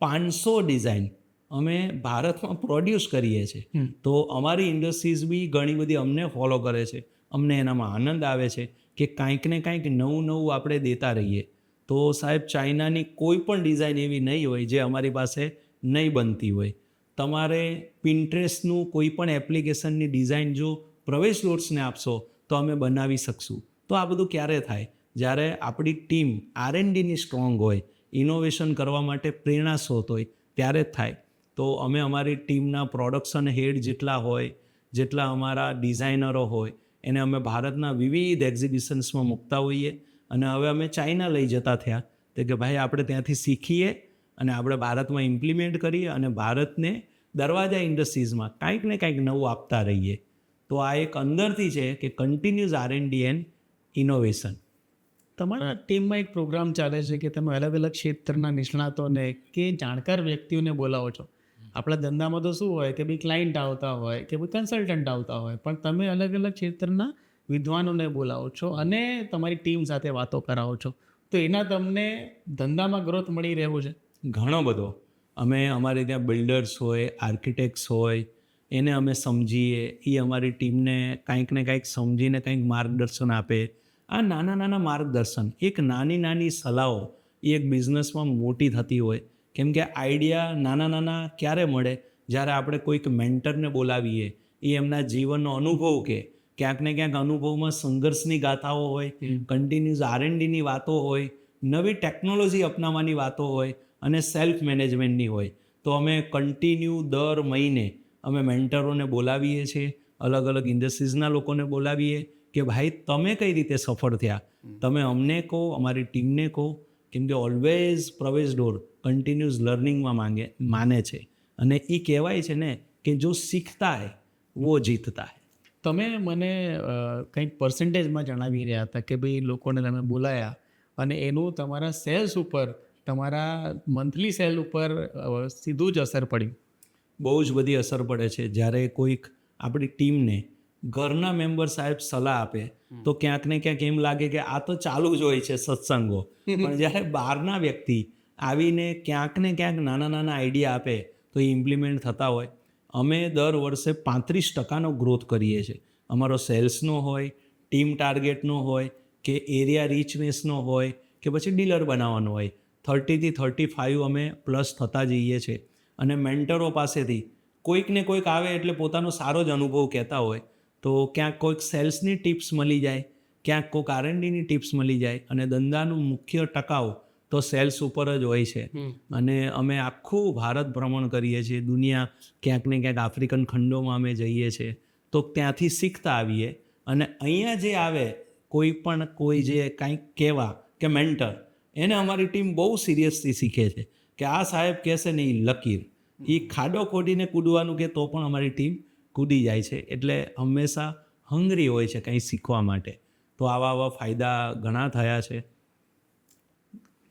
500 ડિઝાઇન અમે ભારતમાં પ્રોડ્યુસ કરીએ છીએ. તો અમારી ઇન્ડસ્ટ્રીઝ બી ઘણી બધી અમને ફોલો કરે છે. અમને એનામાં આનંદ આવે છે કે કાંઈક ને કાંઈક નવું નવું આપણે દેતા રહીએ. તો સાહેબ, ચાઇનાની કોઈ પણ ડિઝાઇન એવી નહીં હોય જે અમારી પાસે નહીં બનતી હોય. તમારે પિન્ટરેસ્ટનું કોઈ પણ એપ્લિકેશનની ડિઝાઇન જો પ્રવેશ ડોર્સને આપશો તો અમે બનાવી શકશું. તો આ બધું ક્યારે થાય? જ્યારે આપણી ટીમ R&Dની સ્ટ્રોંગ હોય, ઇનોવેશન કરવા માટે પ્રેરણા સ્ત્રોત હોય, ત્યારે જ થાય. તો અમે અમારી ટીમના પ્રોડક્શન હેડ જેટલા હોય, જેટલા અમારા ડિઝાઇનરો હોય, એને અમે ભારતના વિવિધ એક્ઝિબિશન્સમાં મૂકતા હોઈએ. અને હવે અમે ચાઇના લઈ જતા થયા તો કે ભાઈ આપણે ત્યાંથી શીખીએ અને આપણે ભારતમાં ઇમ્પ્લિમેન્ટ કરીએ અને ભારતને દરવાજા ઇન્ડસ્ટ્રીઝમાં કાંઈક ને કાંઈક નવું આપતા રહીએ. તો આ એક અંદરથી છે કે કન્ટિન્યુઅસ R&D એન્ડ ઇનોવેશન. તમારા ટીમમાં એક પ્રોગ્રામ ચાલે છે કે તમે અલગ અલગ ક્ષેત્રના નિષ્ણાતોને કે જાણકાર વ્યક્તિઓને બોલાવો છો. આપણા ધંધામાં તો શું હોય કે ભાઈ ક્લાયન્ટ આવતા હોય કે ભાઈ કન્સલ્ટન્ટ આવતા હોય, પણ તમે અલગ અલગ ક્ષેત્રના વિદ્વાનોને બોલાવો છો અને તમારી ટીમ સાથે વાતો કરાવો છો. તો એના તમને ધંધામાં ગ્રોથ મળી રહ્યો છે? ઘણો બધો. અમે અમારે ત્યાં બિલ્ડર્સ હોય, આર્કિટેક્ટ્સ હોય, એને અમે સમજીએ, એ અમારી ટીમને કાંઈક ને કાંઈક સમજીને કંઈક માર્ગદર્શન આપે. આ નાના નાના માર્ગદર્શન, એક નાની નાની સલાહો એ એક બિઝનેસમાં મોટી થતી હોય. કેમ કે આઈડિયા નાના નાના ક્યારે મળે? જ્યારે આપણે કોઈક મેન્ટરને બોલાવીએ, એ એમના જીવનનો અનુભવ કે ક્યાંક ને ક્યાંક અનુભવમાં સંઘર્ષની ગાથાઓ હોય, કન્ટિન્યુઅસ R&Dની વાતો હોય, નવી ટેકનોલોજી અપનાવવાની વાતો હોય અને સેલ્ફ મેનેજમેન્ટની હોય. તો અમે કન્ટિન્યુ દર મહિને અમે મેન્ટરોને બોલાવીએ છીએ, અલગ અલગ ઇન્ડસ્ટ્રીઝના લોકોને બોલાવીએ કે ભાઈ તમે કઈ રીતે સફળ થયા, તમે અમને કહો, અમારી ટીમને કહો. કેમ કે ઓલવેઝ પ્રવેશ ડોર કન્ટિન્યુઅસ લર્નિંગમાં માને છે. અને એ કહેવાય છે ને કે જો સીખતા હૈ વો જીતતા હૈ. તમે મને કંઈક પર્સન્ટેજમાં જણાવી રહ્યા હતા કે ભાઈ લોકોને તમે બોલાયા અને એનું તમારા સેલ્સ ઉપર, તમારા મંથલી સેલ ઉપર સીધું જ અસર પડી. બહુ જ બધી અસર પડે છે. જ્યારે કોઈક આપણી ટીમને ઘરના મેમ્બર સાહેબ સલાહ આપે તો ક્યાંક ને ક્યાંક એમ લાગે કે આ તો ચાલુ જ હોય છે સત્સંગો. પણ જ્યારે બહારના વ્યક્તિ આવીને ક્યાંક ને ક્યાંક નાના નાના આઈડિયા આપે તો એ ઇમ્પ્લિમેન્ટ થતા હોય. અમે દર વર્ષે 35% ગ્રોથ કરીએ છીએ. અમારો સેલ્સનો હોય, ટીમ ટાર્ગેટનો હોય કે એરિયા રીચનેસનો હોય કે પછી ડીલર બનાવવાનો હોય, 30 થી 35 અમે પ્લસ થતા જઈએ છીએ. અને મેન્ટરો પાસેથી કોઈક ને કોઈક આવે એટલે પોતાનો સારો જ અનુભવ કહેતા હોય. તો ક્યાંક કોઈક સેલ્સની ટિપ્સ મળી જાય, ક્યાંક કોઈક R&Dની ટિપ્સ મળી જાય. અને ધંધાનું મુખ્ય ટકાઉ તો સેલ્સ ઉપર જ હોય છે. અને અમે આખું ભારત ભ્રમણ કરીએ છીએ, દુનિયા ક્યાંક ને ક્યાંક આફ્રિકન ખંડોમાં અમે જઈએ છીએ. તો તો ત્યાંથી શીખતા આવીએ. અને અહીંયા જે આવે કોઈ જે કાંઈક કહેવા કે મેન્ટર, એને અમારી ટીમ બહુ સિરિયસલી શીખે છે કે આ સાહેબ કહેશે ને એ લકીર, એ ખાડો ખોડીને કૂદવાનું કે તો પણ અમારી ટીમ કૂદી જાય છે. એટલે હંમેશા હંગરી હોય છે કંઈ શીખવા માટે. તો આવા ફાયદા ઘણા થયા છે.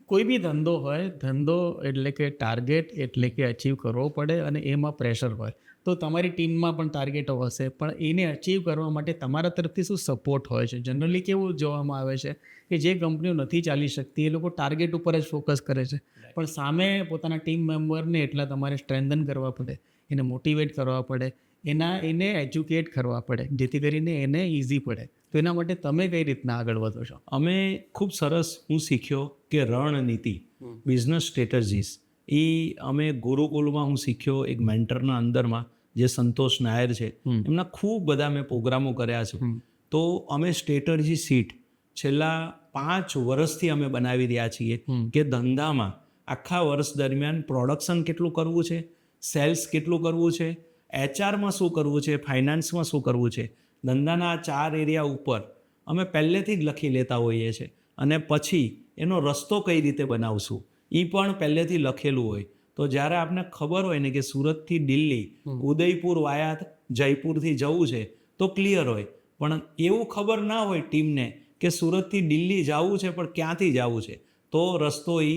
કોઈ બી ધંધો હોય, ધંધો એટલે કે ટાર્ગેટ એટલે કે અચીવ કરવો પડે અને એમાં પ્રેશર હોય. તો તમારી ટીમમાં પણ ટાર્ગેટો હશે, પણ એને અચીવ કરવા માટે તમારા તરફથી શું સપોર્ટ હોય છે? જનરલી કેવું જોવામાં આવે છે કે જે કંપનીઓ નથી ચાલી શકતી એ લોકો ટાર્ગેટ ઉપર જ ફોકસ કરે છે, પણ સામે પોતાના ટીમ મેમ્બરને એટલા તમારે સ્ટ્રેન્થન કરવા પડે, એને મોટિવેટ કરવા પડે, એને એજ્યુકેટ કરવા પડે, જેથી કરીને એને ઇઝી પડે. તો એના માટે તમે કઈ રીતના આગળ વધો છો? અમે ખૂબ સરસ હું શીખ્યો કે રણનીતિ, બિઝનેસ સ્ટ્રેટેજીસ, એ અમે ગુરુકુલમાં હું શીખ્યો એક મેન્ટરના અંદરમાં જે સંતોષ નાયર છે, એમના ખૂબ બધા મેં પ્રોગ્રામો કર્યા છે. તો અમે સ્ટ્રેટેજી સીટ છેલ્લા 5 વર્ષથી અમે બનાવી રહ્યા છીએ કે ધંધામાં આખા વર્ષ દરમિયાન પ્રોડક્શન કેટલું કરવું છે, સેલ્સ કેટલું કરવું છે, એચઆરમાં શું કરવું છે, ફાઇનાન્સમાં શું કરવું છે. ધંધાના આ 4 એરિયા ઉપર અમે પહેલેથી જ લખી લેતા હોઈએ છીએ. અને પછી એનો રસ્તો કઈ રીતે બનાવશું એ પણ પહેલેથી લખેલું હોય. તો જ્યારે આપને ખબર હોય ને કે સુરતથી દિલ્હી, ઉદયપુર વાયા જયપુરથી જવું છે તો ક્લિયર હોય. પણ એવું ખબર ના હોય ટીમને કે સુરતથી દિલ્હી જવું છે પણ ક્યાંથી જવું છે, તો રસ્તો એ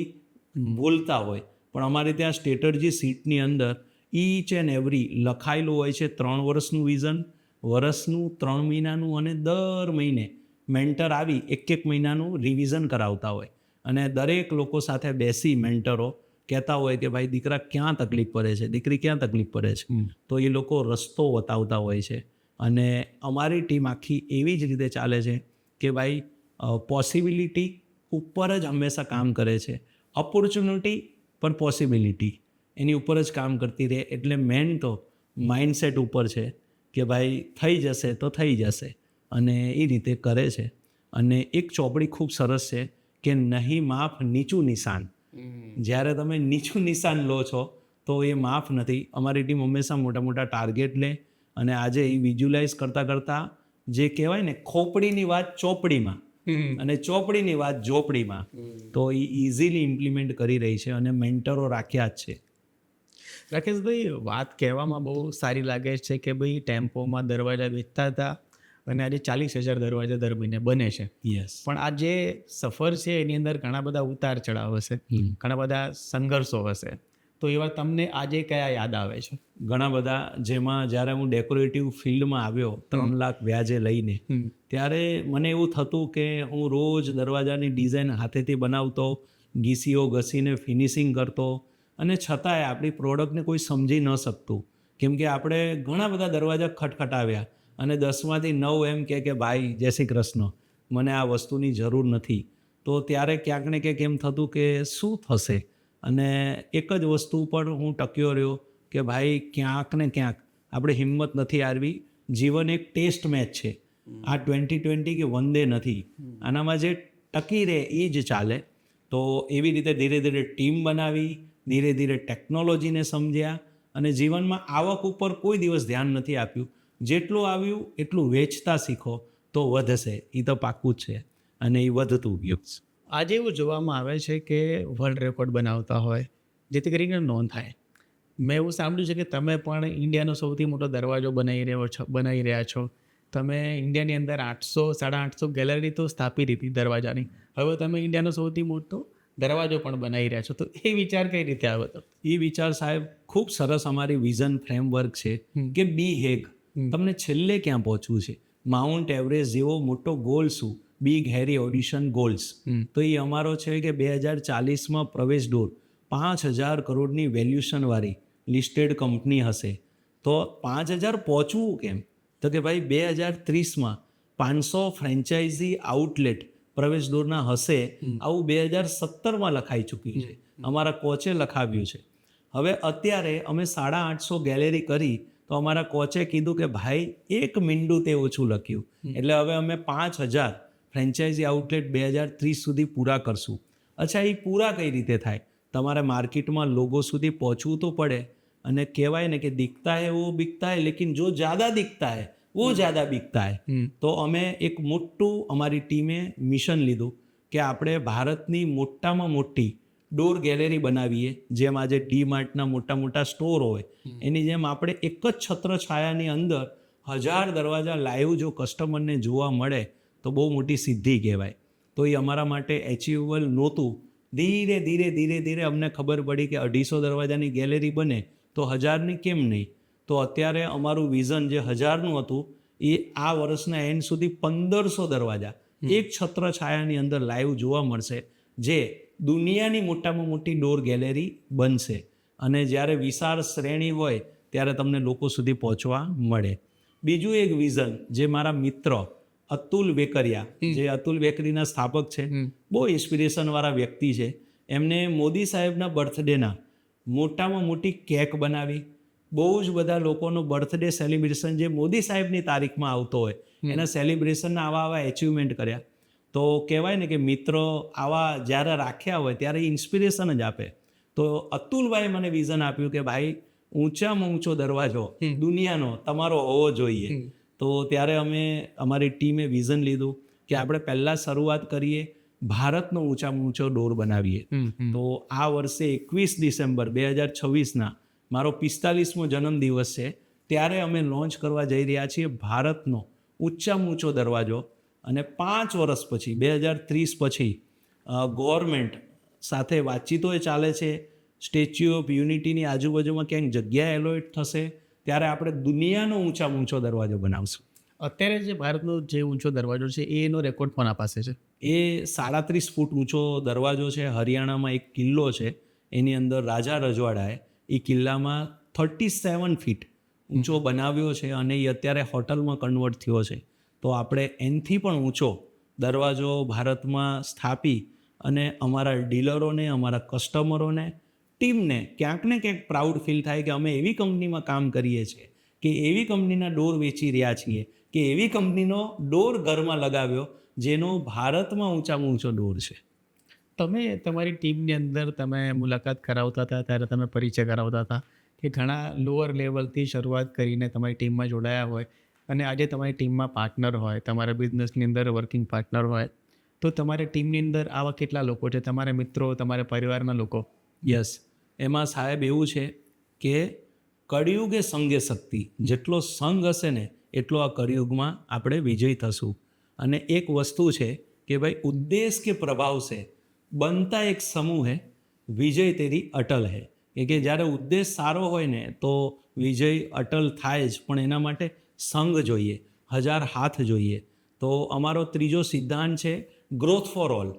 ભૂલતા હોય. પણ અમારે ત્યાં સ્ટ્રેટર્જી સીટની અંદર ઈચ એન્ડ એવરી લખાયેલું હોય છે. 3 વર્ષનું વિઝન, વર્ષનું, 3 મહિનાનું, અને દર મહિને મેન્ટર આવી 1 મહિનાનું રિવિઝન કરાવતા હોય. અને દરેક લોકો સાથે બેસી મેન્ટરો કહેતા હોય કે ભાઈ દીકરા ક્યાં તકલીફ પડે છે, દીકરી ક્યાં તકલીફ પડે છે, તો એ લોકો રસ્તો બતાવતા હોય છે. અને અમારી ટીમ આખી એવી જ રીતે ચાલે છે કે ભાઈ પોસિબિલિટી ઉપર જ હંમેશા કામ કરે છે. ઓપોર્ચ્યુનિટી પણ પોસિબિલિટી એની ઉપર જ કામ કરતી રહે. એટલે મેન તો માઇન્ડસેટ ઉપર છે કે ભાઈ થઈ જશે તો થઈ જશે, અને એ રીતે કરે છે. અને એક ચોપડી ખૂબ સરસ છે કે નહીં માફ નીચું નિશાન. જ્યારે તમે નીચું નિશાન લો છો તો એ માફ નથી. અમારી ટીમ હંમેશા મોટા મોટા ટાર્ગેટ લે, અને આજે એ વિઝ્યુલાઇઝ કરતાં જે કહેવાય ને ખોપડીની વાત ચોપડીમાં અને ચોપડીની વાત ઝોપડીમાં, તો એ ઇઝીલી ઇમ્પ્લિમેન્ટ કરી રહી છે. અને મેન્ટરો રાખ્યા જ છે. રાકેશભાઈ, વાત કહેવામાં બહુ સારી લાગે છે કે ભાઈ ટેમ્પોમાં દરવાજા વેચતા હતા અને આજે 40,000 દરવાજા દર મહિને બને છે. યસ. પણ આ જે સફર છે એની અંદર ઘણા બધા ઉતાર ચઢાવ હશે, ઘણા બધા સંઘર્ષો હશે. તો એવા તમને આજે કયા યાદ આવે છે? ઘણા બધા. જેમાં જ્યારે હું ડેકોરેટિવ ફિલ્ડમાં આવ્યો 3 લાખ વ્યાજે લઈને, ત્યારે મને એવું થતું કે હું રોજ દરવાજાની ડિઝાઇન હાથેથી બનાવતો, ઘીસીઓ ઘસીને ફિનિશિંગ કરતો, અને છતાંય આપણી પ્રોડક્ટને કોઈ સમજી ન શકતું. કેમ કે આપણે ઘણા બધા દરવાજા ખટખટાવ્યા અને 10માંથી 9 એમ કે ભાઈ જય શ્રી કૃષ્ણ, મને આ વસ્તુની જરૂર નથી. તો ત્યારે ક્યાંક ને ક્યાંક એમ થતું કે શું થશે. અને એક જ વસ્તુ પર હું ટક્યો રહ્યો કે ભાઈ ક્યાંક ને ક્યાંક આપણે હિંમત નથી હારવી. જીવન એક ટેસ્ટ મેચ છે. આ 2020 કે વન ડે નથી. આનામાં જે ટકી રહે એ જ ચાલે. તો એવી રીતે ધીરે ધીરે ટીમ બનાવી, ધીરે ધીરે ટેકનોલોજીને સમજ્યા, અને જીવનમાં આવક ઉપર કોઈ દિવસ ધ્યાન નથી આપ્યું. જેટલું આવ્યું એટલું વેચતા શીખો તો વધશે. એ તો પાક્કું જ છે, અને એ વધતું ગયું. આજે એવું જોવામાં આવે છે કે વર્લ્ડ રેકોર્ડ બનાવતા હોય જેથી કરીને નોંધ થાય. મેં એવું સાંભળ્યું છે કે તમે પણ ઇન્ડિયાનો સૌથી મોટો દરવાજો બનાવી રહ્યા છો. તમે ઇન્ડિયાની અંદર 800-850 ગેલેરી તો સ્થાપી દીધી દરવાજાની. હવે તમે ઇન્ડિયાનો સૌથી મોટો દરવાજો પણ બનાવી રહ્યા છો. તો એ વિચાર કઈ રીતે આવ્યો હતો? એ વિચાર સાહેબ ખૂબ સરસ અમારી વિઝન ફ્રેમવર્ક છે કે બી હેગ. તમને છેલ્લે ક્યાં પહોંચવું છે? માઉન્ટ એવરેસ્ટ જેવો મોટો ગોલ શું? બિગ હેરી ઓડિશન ગોલ્સ. તો એ અમારો છે કે 2040માં પ્રવેશ ડોર 5,000 કરોડની વેલ્યુશનવાળી લિસ્ટેડ કંપની હશે. તો 5,000 પહોંચવું કેમ? તો કે ભાઈ 2030માં 500 ફ્રેન્ચાઇઝી આઉટલેટ પ્રવેશ દોરના હશે. આવું 2017માં લખાઈ ચૂક્યું છે, અમારા કોચે લખાવ્યું છે. હવે અત્યારે અમે 850 ગેલેરી કરી તો અમારા કોચે કીધું કે ભાઈ 1 મીંડું તે ઓછું લખ્યું. એટલે હવે અમે 5,000 ફ્રેન્ચાઇઝી આઉટલેટ 2030 સુધી પૂરા કરશું. અચ્છા, એ પૂરા કઈ રીતે થાય? તમારે માર્કેટમાં લોગો સુધી પહોંચવું તો પડે. અને કહેવાય ને કે દિખતા હૈ વો બિકતા હૈ, લેકિન જો જ્યાદા દિખતા હૈ वो ज़्यादा बिकता है। तो અમે એક મોટું અમારી ટીમે મિશન લીધું કે આપણે ભારતની મોટામાં મોટી ડોર ગેલેરી બનાવીએ, જેમ આજે ડી માર્ટના મોટા મોટા સ્ટોર હોય એની જેમ આપણે એક જ છત્રછાયાની અંદર 1000 દરવાજા લાઈવ જો કસ્ટમરને જોવા મળે તો બહુ મોટી સિદ્ધિ કહેવાય. તો એ અમારા માટે એચિવેબલ નહોતું. ધીરે ધીરે ધીરે ધીરે અમને ખબર પડી કે 250 દરવાજાની ગેલેરી બને તો 1000ની કેમ નહીં. તો અત્યારે અમારું વિઝન જે 1000નું હતું એ આ વર્ષના એન્ડ સુધી 1500 દરવાજા એક છત્રછાયાની અંદર લાઈવ જોવા મળશે, જે દુનિયાની મોટામાં મોટી ડોર ગેલેરી બનશે. અને જ્યારે વિશાળ શ્રેણી હોય ત્યારે તમને લોકો સુધી પહોંચવા મળે. બીજું એક વિઝન જે મારા મિત્ર અતુલ વેકરિયા, જે અતુલ બેકરીના સ્થાપક છે, બહુ ઇન્સ્પિરેશનવાળા વ્યક્તિ છે. એમને મોદી સાહેબના બર્થડેના મોટામાં મોટી કેક બનાવી, બહુ જ બધા લોકોનો બર્થડે સેલિબ્રેશન જે મોદી સાહેબની તારીખમાં આવતો હોય એના સેલિબ્રેશનના આવા એચિવમેન્ટ કર્યા. તો કહેવાય ને કે મિત્રો આવા જ્યારે રાખ્યા હોય ત્યારે ઇન્સ્પિરેશન જ આપે. તો અતુલભાઈ મને વિઝન આપ્યું કે ભાઈ ઊંચામાં ઊંચો દરવાજો દુનિયાનો તમારો હોવો જોઈએ. તો ત્યારે અમે અમારી ટીમે વિઝન લીધું કે આપણે પહેલાં શરૂઆત કરીએ, ભારતનો ઊંચામાં ઊંચો ડોર બનાવીએ. તો આ વર્ષે 21 ડિસેમ્બર 2026ના મારો 45મો જન્મદિવસ છે, ત્યારે અમે લોન્ચ કરવા જઈ રહ્યા છીએ ભારતનો ઊંચામાં ઊંચો દરવાજો. અને 5 વર્ષ પછી 2030 પછી ગવર્મેન્ટ સાથે વાતચીતો એ ચાલે છે. સ્ટેચ્યુ ઓફ યુનિટીની આજુબાજુમાં ક્યાંક જગ્યા એલોટ થશે ત્યારે આપણે દુનિયાનો ઊંચામાં ઊંચો દરવાજો બનાવશું. અત્યારે જે ભારતનો જે ઊંચો દરવાજો છે એનો રેકોર્ડ કોના પાસે છે? એ 37 ફૂટ ઊંચો દરવાજો છે. હરિયાણામાં એક કિલ્લો છે, એની અંદર રાજા રજવાડાએ એ કિલ્લામાં 37 ફીટ ઊંચો બનાવ્યો છે અને એ અત્યારે હોટલમાં કન્વર્ટ થયો છે. તો આપણે એનાથી પણ ઊંચો દરવાજો ભારતમાં સ્થાપી અને અમારા ડીલરોને, અમારા કસ્ટમરોને, ટીમને ક્યાંક ને ક્યાંક પ્રાઉડ ફીલ થાય કે અમે એવી કંપનીમાં કામ કરીએ છીએ, કે એવી કંપનીના ડોર વેચી રહ્યા છીએ, કે એવી કંપનીનો ડોર ઘરમાં લગાવ્યો જેનો ભારતમાં ઊંચામાં ઊંચો ડોર છે. તમે તમારી ટીમની અંદર તમે મુલાકાત કરાવતા હતા ત્યારે તમે પરિચય કરાવતા હતા કે ઘણા લોઅર લેવલથી શરૂઆત કરીને તમારી ટીમમાં જોડાયા હોય અને આજે તમારી ટીમમાં પાર્ટનર હોય, તમારા બિઝનેસની અંદર વર્કિંગ પાર્ટનર હોય, તો તમારી ટીમની અંદર આવા કેટલા લોકો છે? તમારા મિત્રો, તમારા પરિવારના લોકો? યસ, એમાં સાહેબ એવું છે કે કળિયુગે સંગે શક્તિ, જેટલો સંગ હશે ને એટલો આ કળિયુગમાં આપણે વિજય થશું. અને એક વસ્તુ છે કે ભાઈ ઉદ્દેશ કે પ્રભાવ છે બનતા એક સમૂહ હે, વિજય તેરી અટલ હે. કે જ્યારે ઉદ્દેશ સારો હોય ને તો વિજય અટલ થાય જ, પણ એના માટે સંગ જોઈએ, 1000 હાથ જોઈએ. તો અમારો ત્રીજો સિદ્ધાંત છે growth for all.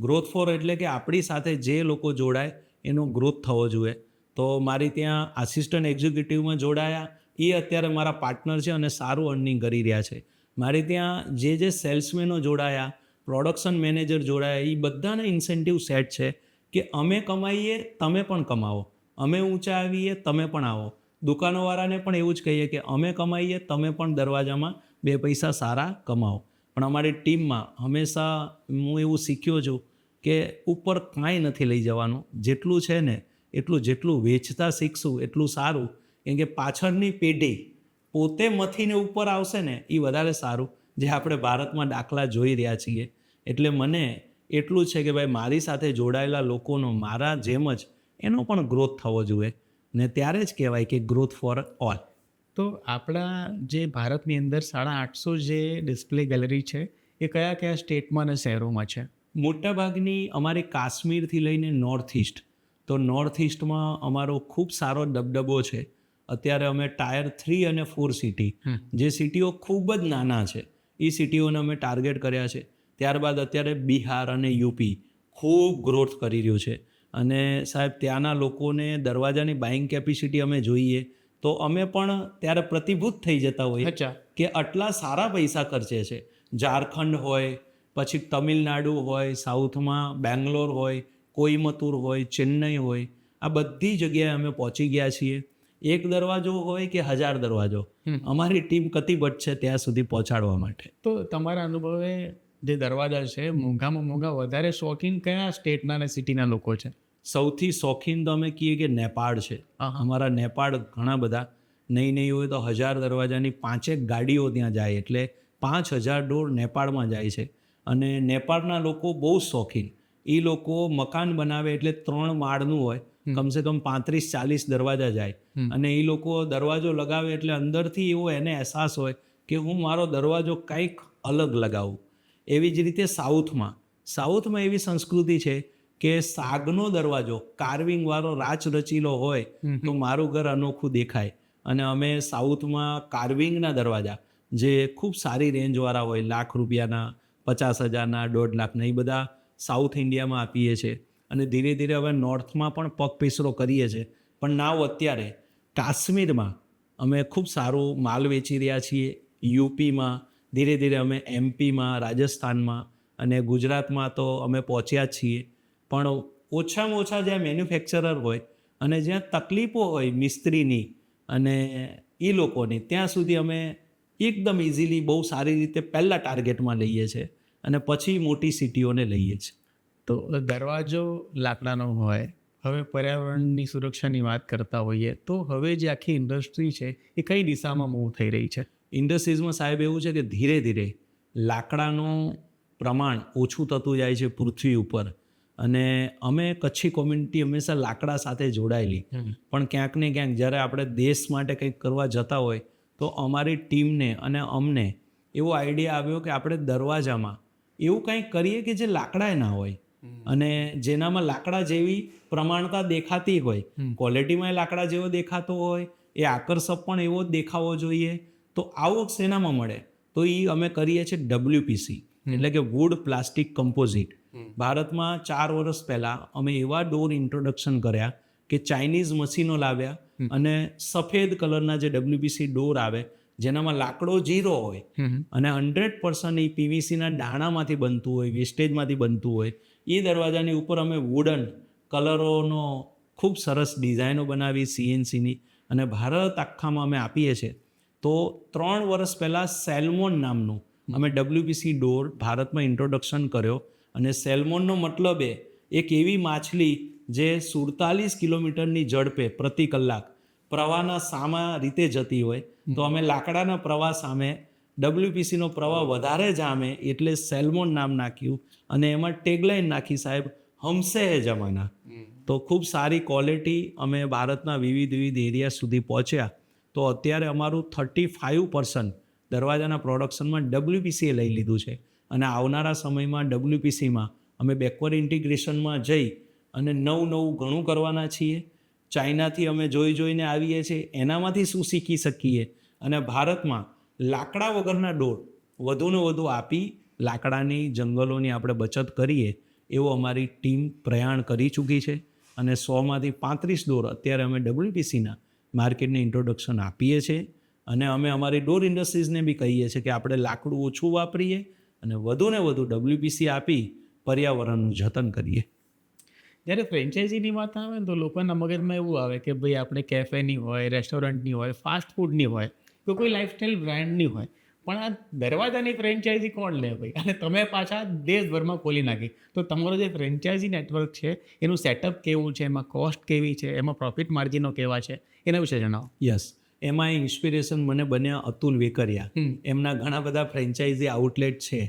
Growth for એટલે કે આપણી સાથે જે લોકો જોડાય એનો ગ્રોથ થવો જોઈએ. તો મારી ત્યાં આસિસ્ટન્ટ એક્ઝિક્યુટિવમાં જોડાયા, એ અત્યારે મારા પાર્ટનર છે અને સારું અર્નિંગ કરી રહ્યા છે. મારી ત્યાં જે સેલ્સમેનો જોડાયા, પ્રોડક્શન મેનેજર જોડાયા, એ બધાના ઇન્સેન્ટિવ સેટ છે કે અમે કમાઈએ તમે પણ કમાવો, અમે ઊંચા આવીએ તમે પણ આવો. દુકાનોવાળાને પણ એવું જ કહીએ કે અમે કમાઈએ તમે પણ દરવાજામાં 2 પૈસા સારા કમાવો. પણ અમારી ટીમમાં હંમેશા હું એવું શીખ્યો છું કે ઉપર કાંઈ નથી લઈ જવાનું, જેટલું છે ને એટલું જેટલું વેચતા શીખશું એટલું સારું. કેમ કે પાછળની પેઢી પોતે મથીને ઉપર આવશે ને એ વધારે સારું, જે આપણે ભારતમાં દાખલા જોઈ રહ્યા છીએ. એટલે મને એટલું છે કે ભાઈ મારી સાથે જોડાયેલા લોકોનો મારા જેમ જ એનો પણ ગ્રોથ થવો જોઈએ, ને ત્યારે જ કહેવાય કે ગ્રોથ ફોર ઓલ. તો આપણા જે ભારતની અંદર 850 જે ડિસ્પ્લે ગેલેરી છે એ કયા કયા સ્ટેટમાં અને શહેરોમાં છે? મોટાભાગની અમારી કાશ્મીરથી લઈને નોર્થ ઇસ્ટ. તો નોર્થ ઇસ્ટમાં અમારો ખૂબ સારો દબદબો છે. અત્યારે અમે ટાયર 3 અને 4 સિટી, જે સિટીઓ ખૂબ જ નાના છે, એ સિટીઓને અમે ટાર્ગેટ કર્યા છે. ત્યારબાદ અત્યારે બિહાર અને યુપી ખૂબ ગ્રોથ કરી રહ્યું છે. અને સાહેબ ત્યાંના લોકોને દરવાજાની બાઇંગ કેપેસિટી અમે જોઈએ તો અમે પણ ત્યારે પ્રતિભૂત થઈ જતા હોઈએ કે આટલા સારા પૈસા ખર્ચે છે. ઝારખંડ હોય, પછી તમિલનાડુ હોય, સાઉથમાં બેંગ્લોર હોય, કોઈમ્બતુર હોય, ચેન્નઈ હોય, આ બધી જગ્યાએ અમે પહોંચી ગયા છીએ. એક દરવાજો હોય કે 1000 દરવાજો, અમારી ટીમ કટિબદ્ધ છે ત્યાં સુધી પહોંચાડવા માટે. તો તમારા અનુભવે જે દરવાજા છે મોંઘામાં મોંઘા વધારે શોખીન કયા સ્ટેટના અને સિટીના લોકો છે? સૌથી શોખીન તો અમે કહીએ કે નેપાળ છે. અમારા નેપાળ ઘણા બધા, નહીં હોય તો 1000 દરવાજાની 5 ગાડીઓ ત્યાં જાય, એટલે 5000 ડોર નેપાળમાં જાય છે. અને નેપાળના લોકો બહુ શોખીન, એ લોકો મકાન બનાવે એટલે 3 માળનું હોય, કમસે કમ 35-40 દરવાજા જાય. અને એ લોકો દરવાજો લગાવે એટલે અંદરથી એવો એને અહેસાસ હોય કે હું મારો દરવાજો કંઈક અલગ લગાવું. એવી જ રીતે સાઉથમાં એવી સંસ્કૃતિ છે કે સાગનો દરવાજો કાર્વિંગ વાળો રાચ રચીલો હોય તો મારું ઘર અનોખું દેખાય. અને અમે સાઉથમાં કાર્વિંગના દરવાજા જે ખૂબ સારી રેન્જવાળા હોય, ₹1,00,000, 50,000, 1.5 લાખ, એ બધા સાઉથ ઇન્ડિયામાં આપીએ છીએ. અને ધીરે ધીરે હવે નોર્થમાં પણ પગપેસરો કરીએ છીએ. પણ નાવ અત્યારે કાશ્મીરમાં અમે ખૂબ સારું માલ વેચી રહ્યા છીએ. યુપીમાં ધીરે ધીરે અમે એમપીમાં, રાજસ્થાનમાં અને ગુજરાતમાં તો અમે પહોંચ્યા જ છીએ. પણ ઓછામાં ઓછા જ્યાં મેન્યુફેક્ચરર હોય અને જ્યાં તકલીફો હોય મિસ્ત્રીની અને એ લોકોની, ત્યાં સુધી અમે એકદમ ઇઝીલી બહુ સારી રીતે પહેલાં ટાર્ગેટમાં લઈએ છીએ અને પછી મોટી સિટીઓને લઈએ છીએ. તો દરવાજો લાકડાનો હોય, હવે પર્યાવરણની સુરક્ષાની વાત કરતા હોઈએ તો હવે જે આખી ઇન્ડસ્ટ્રી છે એ કઈ દિશામાં મૂવ થઈ રહી છે? ઇન્ડસ્ટ્રીઝમાં સાહેબ એવું છે કે ધીરે ધીરે લાકડાનું પ્રમાણ ઓછું થતું જાય છે પૃથ્વી ઉપર. અને અમે કચ્છી કોમ્યુનિટી હંમેશા લાકડા સાથે જોડાયેલી, પણ ક્યાંક ને ક્યાંક જ્યારે આપણે દેશ માટે કંઈક કરવા જતા હોય તો અમારી ટીમને અને અમને એવો આઈડિયા આવ્યો કે આપણે દરવાજામાં એવું કંઈક કરીએ કે જે લાકડાએ ના હોય અને જેનામાં લાકડા જેવી પ્રમાણતા દેખાતી હોય, ક્વોલિટીમાં લાકડા જેવો દેખાતો હોય, એ આકર્ષક પણ એવો જ દેખાવો જોઈએ. તો આવો શેનામાં મળે? તો એ અમે કરીએ છીએ WPC, એટલે કે વુડ પ્લાસ્ટિક કમ્પોઝિટ. ભારતમાં 4 વર્ષ પહેલાં અમે એવા ડોર ઇન્ટ્રોડક્શન કર્યા કે ચાઇનીઝ મશીનો લાવ્યા અને સફેદ કલરના જે WPC ડોર આવે જેનામાં લાકડો 0 હોય અને 100% એ PVCના દાણામાંથી બનતું હોય, વેસ્ટેજમાંથી બનતું હોય, એ દરવાજાની ઉપર અમે વુડન કલરોનો ખૂબ સરસ ડિઝાઇનો બનાવી CNCની અને ભારત આખામાં અમે આપીએ છીએ. તો 3 વર્ષ પહેલાં સેલ્મોન નામનું અમે WPC ડોર ભારતમાં ઇન્ટ્રોડક્શન કર્યો. અને સેલ્મોનનો મતલબ એક એવી માછલી જે 47 કિલોમીટરની ઝડપે પ્રતિ કલાક પ્રવાહના સામા રીતે જતી હોય, તો અમે લાકડાના પ્રવાહ સામે WPCનો પ્રવાહ વધારે જામે એટલે સેલ્મોન નામ નાખ્યું અને એમાં ટેગલાઇન નાખી સાહેબ, હમસે હે જમાના. તો ખૂબ સારી ક્વોલિટી અમે ભારતના વિવિધ એરિયા સુધી પહોંચ્યા. તો અત્યારે અમારું 35% દરવાજાના પ્રોડક્શનમાં WPCએ લઈ લીધું છે. અને આવનારા સમયમાં WPCમાં અમે બેકવર્ડ ઇન્ટિગ્રેશનમાં જઈ અને નવું ઘણું કરવાના છીએ. ચાઇનાથી અમે જોઈને આવીએ છીએ, એનામાંથી શું શીખી શકીએ અને ભારતમાં લાકડા વગરના ડોર વધુને વધુ આપી લાકડાની જંગલોની આપણે બચત કરીએ એવો અમારી ટીમ પ્રયાણ કરી ચૂકી છે. અને 100માંથી 35 ડોર અત્યારે અમે WPCના માર્કેટને ઇન્ટ્રોડક્શન આપીએ છીએ. અને અમે અમારી ડોર ઇન્ડસ્ટ્રીઝને બી કહીએ છીએ કે આપણે લાકડું ઓછું વાપરીએ અને વધુને વધુ WPC આપી પર્યાવરણનું જતન કરીએ. જ્યારે ફ્રેન્ચાઇઝીની વાત આવે ને તો લોકોના મગજમાં એવું આવે કે ભાઈ આપણે કેફેની હોય, રેસ્ટોરન્ટની હોય, ફાસ્ટ ફૂડની હોય, તો કોઈ લાઇફસ્ટાઈલ બ્રાન્ડની હોય, પણ આ દરવાજાની ફ્રેન્ચાઇઝી કોણ લે ભાઈ? અને તમે પાછા દેશભરમાં ખોલી નાખી. તો તમારો જે ફ્રેન્ચાઇઝી નેટવર્ક છે એનું સેટઅપ કેવું છે, એમાં કોસ્ટ કેવી છે, એમાં પ્રોફિટ માર્જિનો કેવા છે, એના વિશે જણાવો. યસ, એમાં ઇન્સ્પિરેશન મને બન્યા અતુલ વેકરિયા. એમના ઘણા બધા ફ્રેન્ચાઇઝી આઉટલેટ છે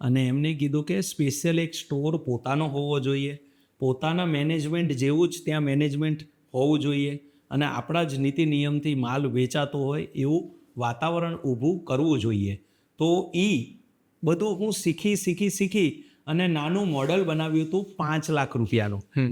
અને એમને કીધું કે સ્પેશિયલ એક સ્ટોર પોતાનો હોવો જોઈએ, પોતાના મેનેજમેન્ટ જેવું જ ત્યાં મેનેજમેન્ટ હોવું જોઈએ અને આપણા જ નીતિ નિયમથી માલ વેચાતો હોય એવું વાતાવરણ ઊભું કરવું જોઈએ. તો એ બધું હું શીખી અને નાનું મોડલ બનાવ્યું હતું ₹5 લાખ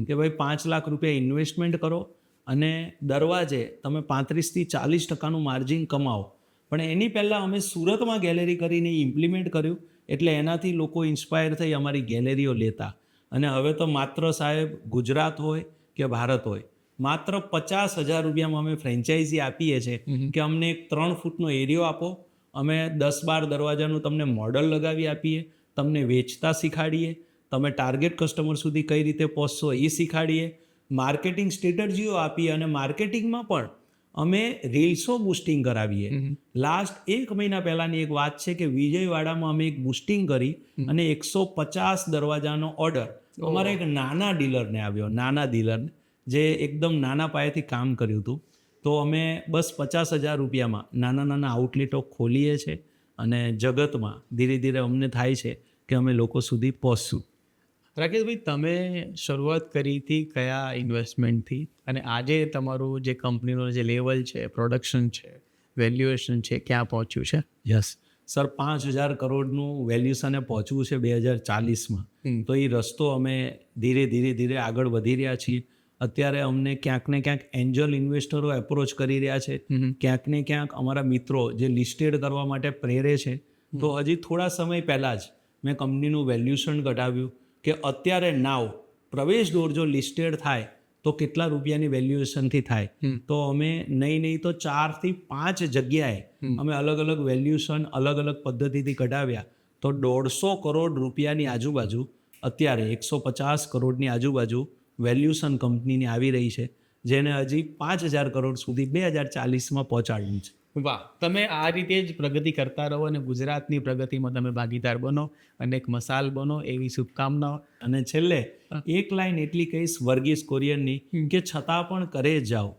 કે ભાઈ ₹5 લાખ ઇન્વેસ્ટમેન્ટ કરો અને દરવાજે તમે 35થી 40% માર્જિન કમાવો. પણ એની પહેલાં અમે સુરતમાં ગેલેરી કરીને ઇમ્પ્લિમેન્ટ કર્યું, એટલે એનાથી લોકો ઇન્સ્પાયર થઈ અમારી ગેલેરીઓ લેતા. અને હવે તો માત્ર સાહેબ ગુજરાત હોય કે ભારત હોય, માત્ર ₹50,000 અમે ફ્રેન્ચાઇઝી આપીએ છીએ કે અમને એક 3 ફૂટનો એરિયો આપો, અમે 10-12 દરવાજાનું તમને મોડલ લગાવી આપીએ, તમને વેચતા શીખાડીએ, તમે ટાર્ગેટ કસ્ટમર સુધી કઈ રીતે પહોંચશો એ શીખાડીએ, માર્કેટિંગ સ્ટ્રેટર્જીઓ આપીએ અને માર્કેટિંગમાં પણ અમે રીલ્સો બુસ્ટિંગ કરાવીએ. લાસ્ટ 1 મહિના પહેલાંની એક વાત છે કે વિજયવાડામાં અમે એક બુસ્ટિંગ કરી અને 150 દરવાજાનો ઓર્ડર અમારા એક નાના ડીલરને આવ્યો, નાના ડીલરને જે એકદમ નાના પાયેથી કામ કર્યું હતું. તો અમે બસ 50,000 રૂપિયામાં નાના નાના આઉટલેટો ખોલીએ છીએ અને જગતમાં ધીરે ધીરે અમને થાય છે કે અમે લોકો સુધી પહોંચશું. રાકેશભાઈ, તમે શરૂઆત કરી હતી કયા ઇન્વેસ્ટમેન્ટથી અને આજે તમારું જે કંપનીનું જે લેવલ છે, પ્રોડક્શન છે, વેલ્યુએશન છે, ક્યાં પહોંચ્યું છે? યસ સર, 5,000 કરોડનું વેલ્યુશને પહોંચવું છે 2040માં. તો એ રસ્તો અમે ધીરે ધીરે ધીરે આગળ વધી રહ્યા છીએ. અત્યારે અમને ક્યાંક ને ક્યાંક એન્જલ ઇન્વેસ્ટરો એપ્રોચ કરી રહ્યા છે, ક્યાંક ને ક્યાંક અમારા મિત્રો જે લિસ્ટેડ કરવા માટે પ્રેરે છે. તો હજી થોડા સમય પહેલાં જ મેં કંપનીનું વેલ્યુશન ઘટાવ્યું કે અત્યારે નાવ પ્રવેશ દોર જો લિસ્ટેડ થાય તો કેટલા રૂપિયાની વેલ્યુએશનથી થાય. તો અમે નહીં તો 4 થી 5 જગ્યાએ અમે અલગ અલગ વેલ્યુએશન અલગ અલગ પદ્ધતિથી કઢાવ્યા. તો 150 કરોડ રૂપિયાની આજુબાજુ અત્યારે 150 કરોડની આજુબાજુ વેલ્યુશન કંપનીની આવી રહી છે, જેને હજી 5,000 કરોડ સુધી 2040માં પહોંચાડવું છે. વાહ, તમે આ રીતે જ પ્રગતિ કરતા રહો અને ગુજરાતની પ્રગતિમાં તમે ભાગીદાર બનો અને એક મસાલ બનો, એવી શુભકામનાઓ. અને છેલ્લે એક લાઈન એટલી કહીશ વર્ગીસ કોરિયનની કે છતાં પણ કરે જ જાઓ.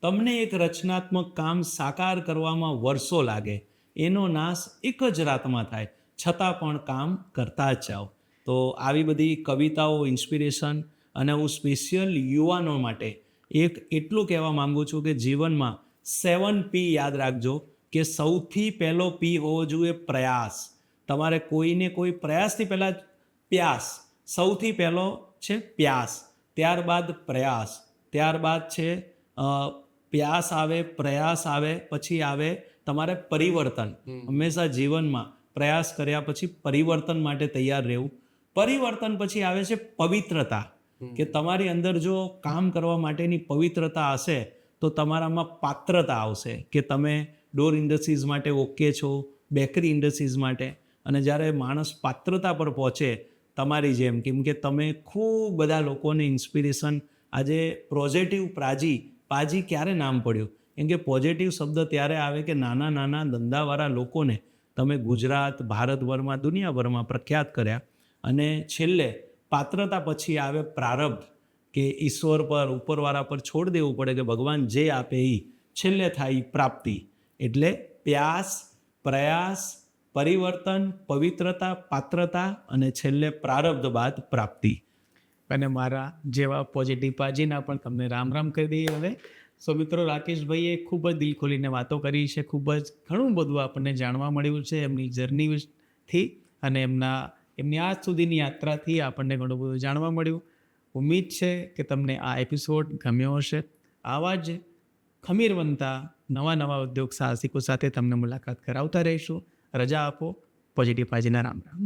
તમને એક રચનાત્મક કામ સાકાર કરવામાં વર્ષો લાગે, એનો નાશ એક જ રાતમાં થાય, છતાં પણ કામ કરતા જ જાઓ. તો આવી બધી કવિતાઓ, ઇન્સ્પિરેશન, અને હું સ્પેશિયલ યુવાનો માટે એક એટલું કહેવા માગું છું કે જીવનમાં 7P યાદ રાખજો કે સૌથી પહેલો P હોવો જોઈએ પ્રયાસ. તમારે કોઈને કોઈ પ્રયાસથી પહેલાં પ્યાસ, સૌથી પહેલો છે પ્યાસ, ત્યારબાદ પ્રયાસ, ત્યારબાદ છે પ્યાસ આવે, પ્રયાસ આવે, પછી આવે તમારે પરિવર્તન. હંમેશા જીવનમાં પ્રયાસ કર્યા પછી પરિવર્તન માટે તૈયાર રહેવું. પરિવર્તન પછી આવે છે પવિત્રતા, કે તમારી અંદર જો કામ કરવા માટેની પવિત્રતા હશે તો તમારામાં પાત્રતા આવશે કે તમે ડોર ઇન્ડસ્ટ્રીઝ માટે ઓકે છો, બેકરી ઇન્ડસ્ટ્રીઝ માટે. અને જ્યારે માણસ પાત્રતા પર પહોંચે તમારી જેમ, કેમ કે તમે ખૂબ બધા લોકોને ઇન્સ્પિરેશન, આજે પોઝિટિવ પાજી ક્યારે નામ પડ્યું? કેમ કે પોઝિટિવ શબ્દ ત્યારે આવે કે નાના નાના ધંધાવાળા લોકોને તમે ગુજરાત, ભારતભરમાં, દુનિયાભરમાં પ્રખ્યાત કર્યા. અને છેલ્લે પાત્રતા પછી આવે પ્રારબ્ધ, કે ઈશ્વર પર, ઉપરવાળા પર છોડ દેવું પડે કે ભગવાન જે આપે એ. છેલ્લે થાય પ્રાપ્તિ. એટલે પ્યાસ, પ્રયાસ, પરિવર્તન, પવિત્રતા, પાત્રતા અને છેલ્લે પ્રારબ્ધ બાદ પ્રાપ્તિ. અને મારા જેવા પોઝિટિવ પાજીના પણ તમને રામ રામ કરી દઈએ હવે. સો મિત્રો, રાકેશભાઈએ ખૂબ જ દિલ ખોલીને વાતો કરી છે, ખૂબ જ ઘણું બધું આપણને જાણવા મળ્યું છે એમની જર્નીથી અને એમની આજ સુધીની યાત્રાથી આપણને ઘણું બધું જાણવા મળ્યું. ઉમ્મીદ છે કે તમને આ એપિસોડ ગમ્યો હશે. આવા જ ખમીરવંતા નવા ઉદ્યોગ સાહસિકો સાથે તમને મુલાકાત કરાવતા રહીશું. રજા આપો. પોઝિટિવ પાજીના રામ રામ.